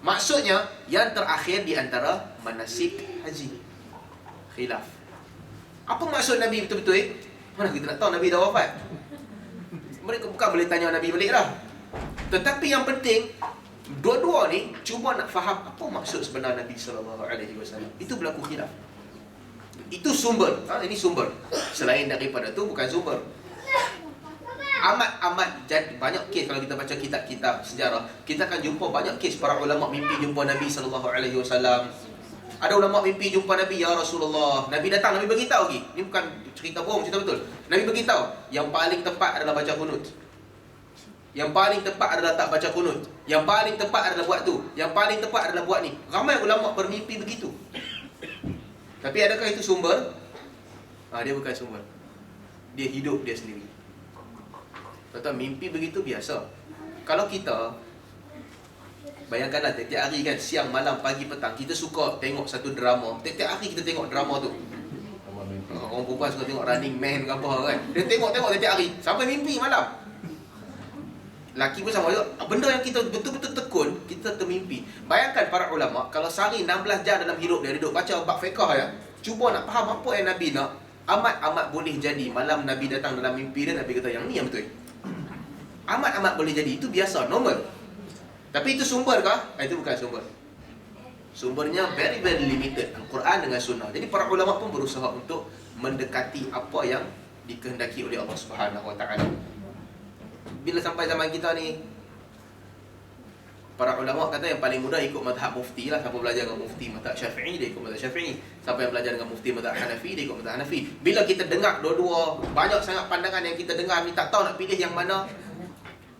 Maksudnya yang terakhir di antara manasik haji. Khilaf. Apa maksud Nabi betul-betul? Mana kita nak tahu Nabi dah wafat? Mereka bukan boleh tanya Nabi balik dah. Tetapi yang penting, dua-dua ni cuba nak faham apa maksud sebenar Nabi SAW. Itu berlaku khilaf. Itu sumber. Ini sumber. Selain daripada tu bukan sumber. Amat banyak kes. Kalau kita baca kitab-kitab sejarah, kita akan jumpa banyak kes para ulama mimpi jumpa Nabi SAW. Ada ulama mimpi jumpa Nabi, ya Rasulullah. Nabi datang, Nabi beritahu lagi. Ini bukan cerita bohong, cerita betul. Nabi beritahu, yang paling tepat adalah baca kunut. Yang paling tepat adalah tak baca kunut. Yang paling tepat adalah buat tu. Yang paling tepat adalah buat ni. Ramai ulama bermimpi begitu. Tapi adakah itu sumber? Dia bukan sumber. Dia hidup dia sendiri. Tuan-tuan, mimpi begitu biasa. Kalau kita bayangkanlah tiap-tiap hari kan, siang, malam, pagi, petang, kita suka tengok satu drama. Tiap-tiap hari kita tengok drama tu. Orang perempuan suka tengok Running Man ke apa kan. Dia tengok tiap-tiap hari sampai mimpi malam. Laki pun sama juga. Benda yang kita betul-betul tekun, kita termimpi. Bayangkan para ulama, kalau sehari 16 jam dalam hidup dia duduk baca bab fiqh ya, cuba nak faham apa yang Nabi nak, amat-amat boleh jadi. Malam Nabi datang dalam mimpi dia, Nabi kata yang ni yang betul. Amat-amat boleh jadi. Itu biasa, normal. Tapi itu sumber kah? Itu bukan sumber. Sumbernya very limited, Al-Quran dengan Sunnah. Jadi para ulama pun berusaha untuk mendekati apa yang dikehendaki oleh Allah Subhanahu Wa Taala. Bila sampai zaman kita ni, para ulama kata yang paling mudah ikut mazhab mufti lah. Siapa belajar dengan mufti mazhab Syafi'i, dia ikut mazhab Syafi'i. Siapa yang belajar dengan mufti mazhab Hanafi, dia ikut mazhab Hanafi. Bila kita dengar dua-dua, banyak sangat pandangan yang kita dengar ni, tak tahu nak pilih yang mana,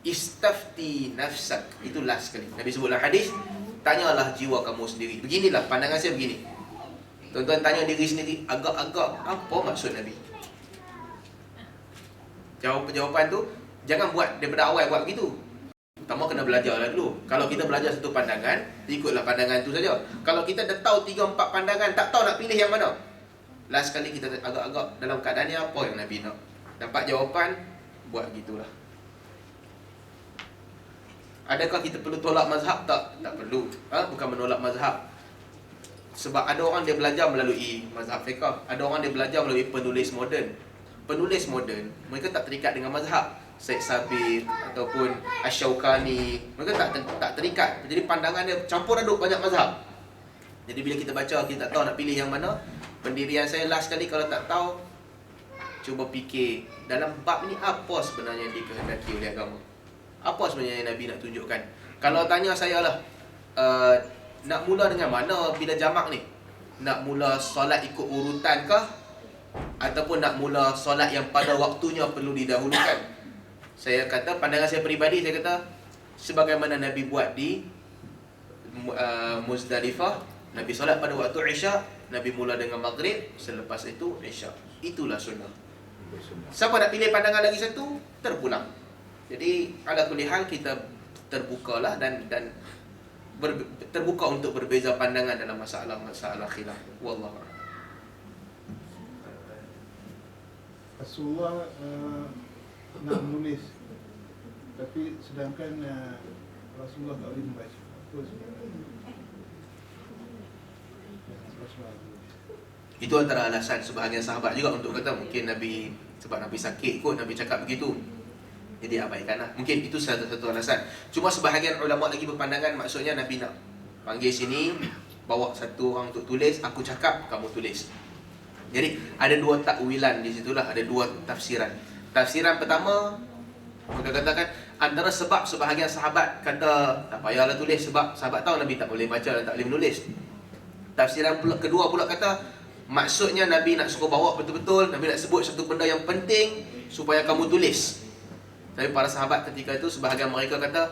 istafti nafsak. Itu last sekali Nabi sebutlah hadis, tanyalah jiwa kamu sendiri. Beginilah pandangan saya begini. Tuan-tuan tanya diri sendiri, agak-agak apa maksud Nabi? Jawapan tu jangan buat daripada awal buat begitu. Pertama kena belajarlah dulu. Kalau kita belajar satu pandangan, ikutlah pandangan tu saja. Kalau kita dah tahu 3-4 pandangan, tak tahu nak pilih yang mana, last sekali kita agak-agak dalam keadaan ni, apa yang Nabi nak? Dapat jawapan, buat gitulah. Adakah kita perlu tolak mazhab? Tak perlu. Bukan menolak mazhab. Sebab ada orang dia belajar melalui mazhab fiqh, ada orang dia belajar melalui penulis moden. Penulis moden, mereka tak terikat dengan mazhab. Syed Sabit ataupun Asy-Syaukani, mereka tak terikat. Jadi pandangan dia campur aduk banyak mazhab. Jadi bila kita baca, kita tak tahu nak pilih yang mana. Pendirian saya last kali, kalau tak tahu, cuba fikir dalam bab ni apa sebenarnya yang dikehendaki oleh agama. Apa sebenarnya yang Nabi nak tunjukkan? Kalau tanya saya lah, nak mula dengan mana bila jamak ni? Nak mula solat ikut urutan kah? Ataupun nak mula solat yang pada waktunya perlu didahulukan? Saya kata, pandangan saya peribadi, saya kata sebagaimana Nabi buat di Muzdalifah, Nabi solat pada waktu Isya, Nabi mula dengan Maghrib, selepas itu Isya. Itulah sunnah. Siapa nak pilih pandangan lagi satu, terpulang. Jadi ala kulli hal, kita terbukalah dan terbuka untuk berbeza pandangan dalam masalah khilaf. Wallahu a'lam. Rasulullah nak menulis, tapi sedangkan Rasulullah tak boleh membaca. Apa sebenarnya? Itu antara alasan sebahagian sahabat juga untuk kata mungkin Nabi, sebab Nabi sakit kot Nabi cakap begitu, jadi abaikanlah. Mungkin itu satu alasan. Cuma sebahagian ulama lagi berpandangan, maksudnya Nabi nak panggil sini, bawa satu orang untuk tulis, aku cakap, kamu tulis. Jadi ada dua takwilan di situlah, ada dua tafsiran. Tafsiran pertama, mereka katakan antara sebab sebahagian sahabat kata tak payahlah tulis sebab sahabat tahu Nabi tak boleh baca dan tak boleh menulis. Tafsiran kedua pula kata maksudnya Nabi nak suruh bawa betul-betul, Nabi nak sebut satu benda yang penting supaya kamu tulis. Tapi para sahabat ketika itu, sebahagian mereka kata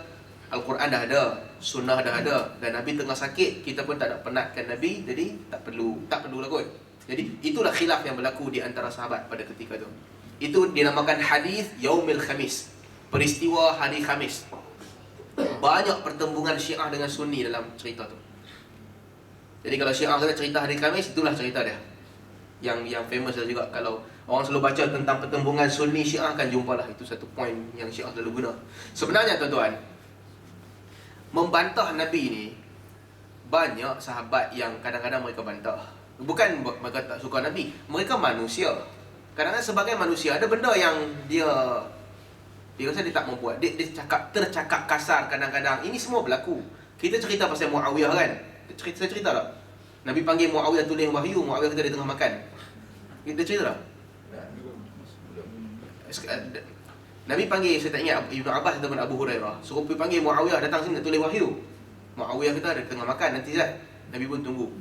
Al-Quran dah ada, sunnah dah ada, dan Nabi tengah sakit, kita pun tak nak penatkan Nabi, jadi tak perlulah kot. Jadi itulah khilaf yang berlaku di antara sahabat pada ketika itu. Itu dinamakan hadis Yaumil Khamis, peristiwa hari Khamis. Banyak pertembungan Syiah dengan Sunni dalam cerita tu. Jadi kalau Syiah kata cerita hari Khamis, itulah cerita dia. Yang famous juga. Kalau orang selalu baca tentang pertembungan Sunni Syiah, akan jumpalah itu satu point yang Syiah selalu guna. Sebenarnya tuan-tuan, membantah Nabi ni, banyak sahabat yang kadang-kadang mereka bantah. Bukan mereka tak suka Nabi, mereka manusia. Kadang-kadang sebagai manusia, ada benda yang dia rasa dia tak membuat. Dia tercakap kasar kadang-kadang. Ini semua berlaku. Kita cerita pasal Muawiyah kan? Saya cerita tak? Nabi panggil Muawiyah tulis wahyu, Muawiyah kata dia tengah makan. Kita cerita tak? Nabi panggil, saya tak ingat Ibnu Abbas ataupun Abu Hurairah, suruh pergi panggil Muawiyah datang sini nak tulis wahyu. Muawiyah kata dia tengah makan, nanti Zat. Nabi pun tunggu.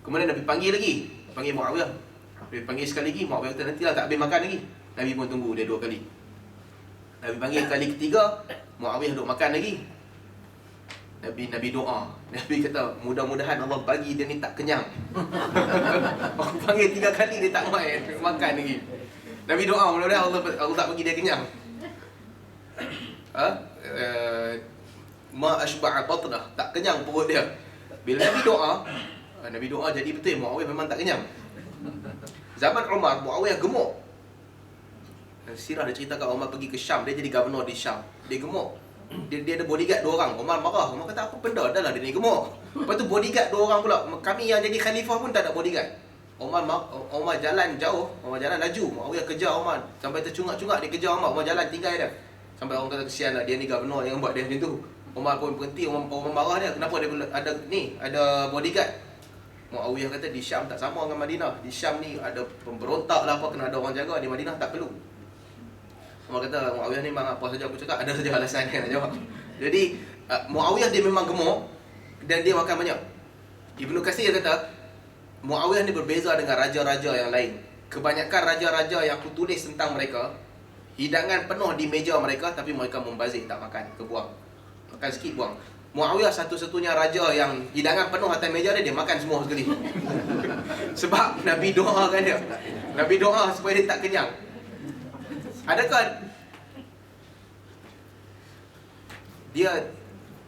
Kemudian Nabi panggil lagi, panggil Muawiyah. Nabi panggil sekali lagi, Muawiyah kata nantilah, tak habis makan lagi. Nabi pun tunggu dia 2 kali. Nabi panggil kali ketiga, Muawiyah duk makan lagi. Nabi doa. Nabi kata mudah-mudahan Allah bagi dia ni tak kenyang. Orang panggil 3 kali dia tak makan lagi. Nabi doa mudah-mudahan Allah tak bagi dia kenyang. Ma ashba'a batnah, tak kenyang perut dia. Bila Nabi doa jadi betul, Muawiyah memang tak kenyang. Zaman Umar, Muawiyah gemuk. Sirah dia ceritakan Umar pergi ke Syam, dia jadi governor di Syam. Dia gemuk. Dia ada bodyguard 2 orang. Umar marah. Umar kata apa benda dah lah dia ni gemuk. Lepas tu bodyguard 2 orang pula. Kami yang jadi khalifah pun tak ada bodyguard. Umar jalan jauh, Umar jalan laju. Muawiyah kejar Umar. Sampai tercungak-cungak dia kejar Umar. Umar jalan tinggal dia. Sampai orang kata kesian lah, dia ni governor yang buat dia macam tu. Umar pun berhenti, Umar marah dia. Kenapa dia ada bodyguard? Muawiyah kata di Syam tak sama dengan Madinah. Di Syam ni ada pemberontak lah apa, kena ada orang jaga. Di Madinah tak perlu. Umar kata Muawiyah ni memang apa saja aku cakap ada saja alasan yang nak jawab. Jadi Muawiyah dia memang gemuk dan dia makan banyak. Ibnu Katsir kata Muawiyah ni berbeza dengan raja-raja yang lain. Kebanyakan raja-raja yang aku tulis tentang mereka, hidangan penuh di meja mereka, tapi mereka membazir, tak makan, kebuang. Makan sikit buang. Muawiyah satu-satunya raja yang hidangan penuh atas meja dia makan semua sekali. Sebab Nabi doakan dia. Nabi doa supaya dia tak kenyang. Adakah dia,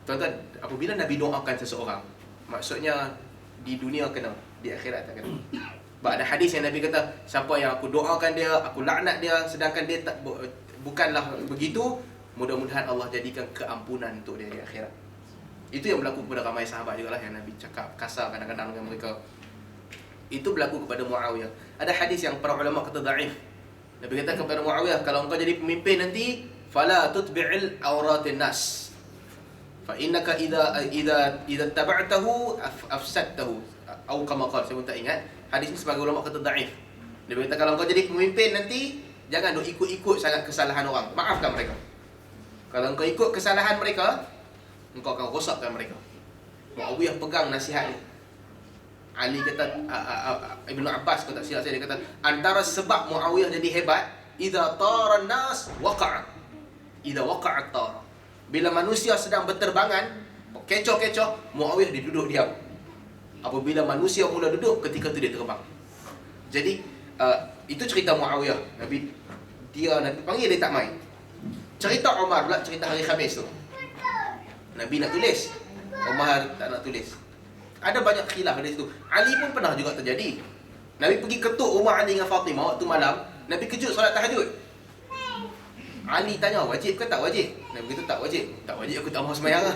tuan-tuan, apabila Nabi doakan seseorang, maksudnya di dunia kena, di akhirat tak kena. Sebab ada hadis yang Nabi kata, siapa yang aku doakan dia, aku laknat dia, sedangkan dia tak, bukanlah begitu, mudah-mudahan Allah jadikan keampunan untuk dia di akhirat. Itu yang berlaku kepada ramai sahabat juga lah, yang Nabi cakap kasar kadang-kadang dengan mereka. Itu berlaku kepada Muawiyah. Ada hadis yang para ulama kata dhaif. Nabi kata kepada Muawiyah, kalau engkau jadi pemimpin nanti, fala tutbi'il auratin nas. Fa innaka idza taba'tahu afsadtahu. Atau kama qala, saya pun tak ingat. Hadis ni sebagai ulama kata dhaif. Nabi kata kalau engkau jadi pemimpin nanti, jangan duk ikut-ikut sangat kesalahan orang. Maafkan mereka. Kalau engkau ikut kesalahan mereka, engkau akan rosakkan mereka. Muawiyah pegang nasihat ni. Ali kata, Ibnu Abbas kata silap saya, dia kata antara sebab Muawiyah jadi hebat, idza tara an-nas waqa'a. Idza waqa'a tara. Bila manusia sedang berterbangan, kecoh-kecoh, Muawiyah dia duduk diam. Apabila manusia mula duduk, ketika tu dia terbang. Jadi itu cerita Muawiyah. Nabi panggil dia tak main. Cerita Umar pula, cerita hari Khamis tu. Nabi nak tulis, Umar tak nak tulis. Ada banyak khilaf dari situ. Ali pun pernah juga terjadi. Nabi pergi ketuk rumah Ali dengan Fatimah waktu malam. Nabi kejut solat tahajud. Ali tanya, wajib ke tak wajib? Nabi kata tak wajib. Tak wajib aku tak mahu sembahyang lah.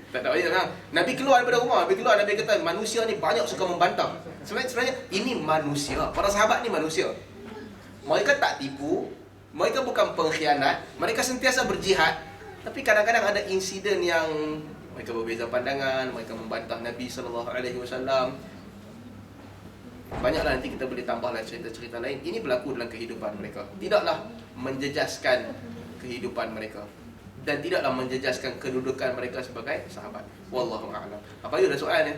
tak wajib lah. Nabi keluar daripada rumah. Nabi kata manusia ni banyak suka membantah. Sebenarnya ini manusia. Para sahabat ni manusia. Mereka tak tipu. Mereka bukan pengkhianat. Mereka sentiasa berjihad. Tapi kadang-kadang ada insiden yang mereka berbeza pandangan, mereka membantah Nabi SAW. Banyaklah, nanti kita boleh tambahlah cerita-cerita lain. Ini berlaku dalam kehidupan mereka. Tidaklah menjejaskan kehidupan mereka, dan tidaklah menjejaskan kedudukan mereka sebagai sahabat. Wallahu a'lam. Apa you ada soalan ya?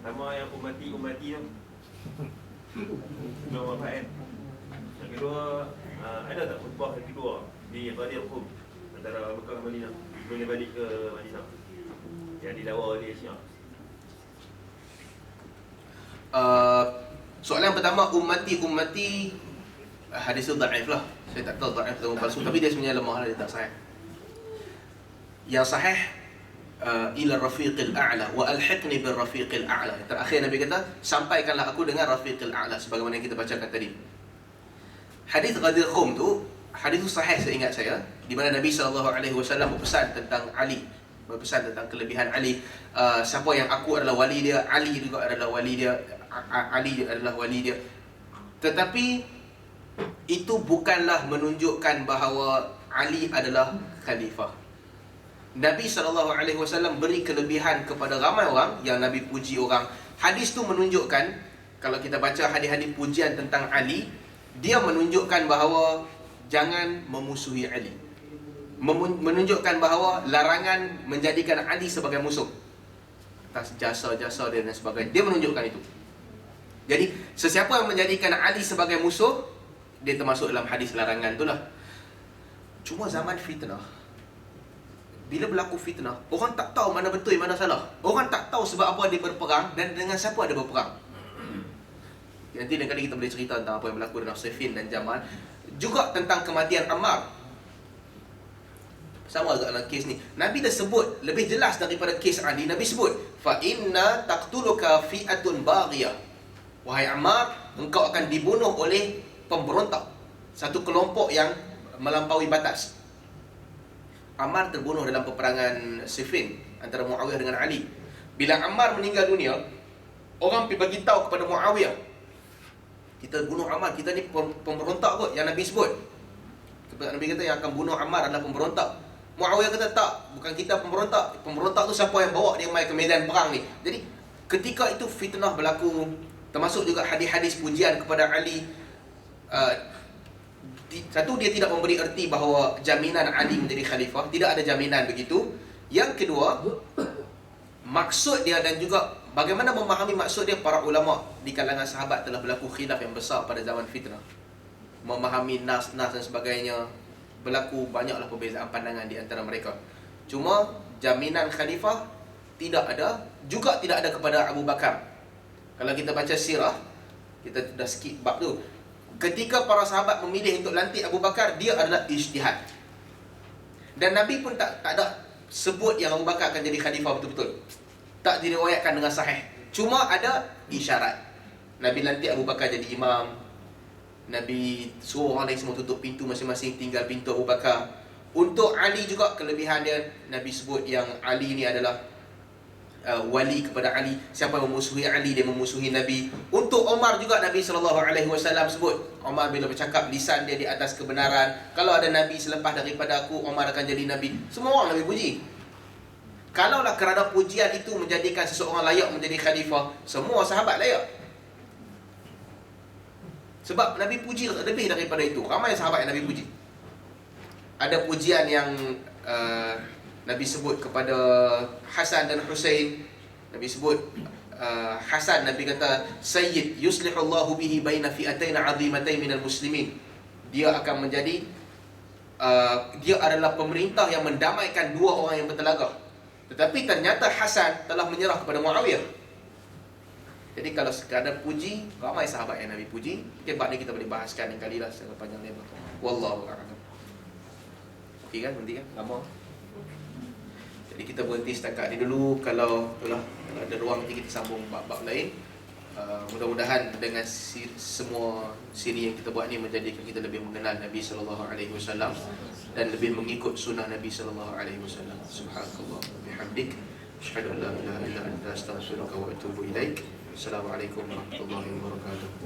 Sama yang umati tu Imam Wafat kan. Yang kedua, ada tak khutbah yang kedua di Ghadir Khum antara Mekah dan Madinah, sebelum dia balik ke Madinah, yang didakwa oleh Syiah? Soalan pertama, ummati hadis tu dhaif lah. Saya tak tahu dhaif atau palsu, tapi dia sebenarnya lemah lah, dia tak sahih. Yang sahih ila rafiqil a'la wa alhiqni bil rafiqil a'la. Terakhir Nabi kata, sampaikanlah aku dengan rafiqil a'la, sebagaimana yang kita bacakan tadi. Hadis Ghadir Khum tu, hadis tu sahih seingat saya, di mana Nabi SAW berpesan tentang Ali, berpesan tentang kelebihan Ali. Siapa yang aku adalah wali dia, Ali juga adalah wali dia, Ali adalah wali dia. Tetapi itu bukanlah menunjukkan bahawa Ali adalah khalifah. Nabi SAW beri kelebihan kepada ramai orang yang Nabi puji orang. Hadis tu menunjukkan, kalau kita baca hadis-hadis pujian tentang Ali, dia menunjukkan bahawa jangan memusuhi Ali, menunjukkan bahawa larangan menjadikan Ali sebagai musuh atas jasa-jasa dia dan sebagainya. Dia menunjukkan itu. Jadi sesiapa yang menjadikan Ali sebagai musuh, dia termasuk dalam hadis larangan itulah. Cuma zaman fitnah, bila berlaku fitnah, orang tak tahu mana betul mana salah. Orang tak tahu sebab apa dia berperang dan dengan siapa dia berperang. Nanti lain kali kita boleh cerita tentang apa yang berlaku dalam Siffin dan Jamal. Juga tentang kematian Ammar. Sama juga dalam kes ni. Nabi dah sebut lebih jelas daripada kes Ali. Nabi sebut, fa inna taqtuluka fi'atun baghiyah. Wahai Ammar, engkau akan dibunuh oleh pemberontak, satu kelompok yang melampaui batas. Ammar terbunuh dalam peperangan Siffin antara Muawiyah dengan Ali. Bila Ammar meninggal dunia, orang pergi bagi tahu kepada Muawiyah, kita bunuh Ammar, kita ni pemberontak kot yang Nabi sebut. Nabi kata yang akan bunuh Ammar adalah pemberontak. Muawiyah kata tak, bukan kita pemberontak. Pemberontak tu siapa yang bawa dia mai ke medan perang ni. Jadi ketika itu fitnah berlaku, termasuk juga hadis-hadis pujian kepada Ali. Satu, dia tidak memberi erti bahawa jaminan Ali menjadi khalifah, tidak ada jaminan begitu. Yang kedua, maksud dia dan juga bagaimana memahami maksud dia, para ulama di kalangan sahabat telah berlaku khilaf yang besar pada zaman fitnah. Memahami nas-nas dan sebagainya, berlaku banyaklah perbezaan pandangan di antara mereka. Cuma jaminan khalifah tidak ada, juga tidak ada kepada Abu Bakar. Kalau kita baca sirah, kita dah skip bab tu. Ketika para sahabat memilih untuk lantik Abu Bakar, dia adalah ijtihad. Dan Nabi pun tak ada sebut yang Abu Bakar akan jadi khalifah betul-betul. Tak diriwayatkan dengan sahih. Cuma ada isyarat. Nabi lantik Abu Bakar jadi imam. Nabi suruh orang lain semua tutup pintu masing-masing, tinggal pintu Abu Bakar. Untuk Ali juga kelebihan dia, Nabi sebut yang Ali ni adalah wali kepada Ali. Siapa yang memusuhi Ali, dia memusuhi Nabi. Untuk Omar juga Nabi SAW sebut, Omar bila bercakap, lisan dia di atas kebenaran. Kalau ada Nabi selepas daripada aku, Omar akan jadi Nabi. Semua orang Nabi puji. Kalaulah kerana pujian itu menjadikan seseorang layak menjadi khalifah, semua sahabat layak. Sebab Nabi puji lebih daripada itu. Ramai sahabat yang Nabi puji. Ada pujian yang Nabi sebut kepada Hasan dan Husain. Nabi sebut Hasan, Nabi kata, Sayyid yuslihullahu bihi baina fi'atain 'azimatain minal muslimin. Dia akan menjadi dia adalah pemerintah yang mendamaikan dua orang yang bertelagah. Tetapi ternyata Hasan telah menyerah kepada Muawiyah. Jadi kalau sekadar puji, ramai sahabat yang Nabi puji. Mungkin bab ni kita boleh bahaskan yang kalilah secara panjang lebar. Wallahu a'lam. Okey kan, berhenti kan? Lama. Jadi kita berhenti setakat ni dulu. Kalau ada ruang nanti kita sambung bab-bab lain. Mudah-mudahan dengan semua siri yang kita buat ni menjadikan kita lebih mengenal Nabi SAW dan lebih mengikut sunnah Nabi SAW. Subhanallah bihamdik, asyhadu an la ilaha illa anta, astaghfiruka wa atubu ilaik. Assalamualaikum warahmatullahi wabarakatuh.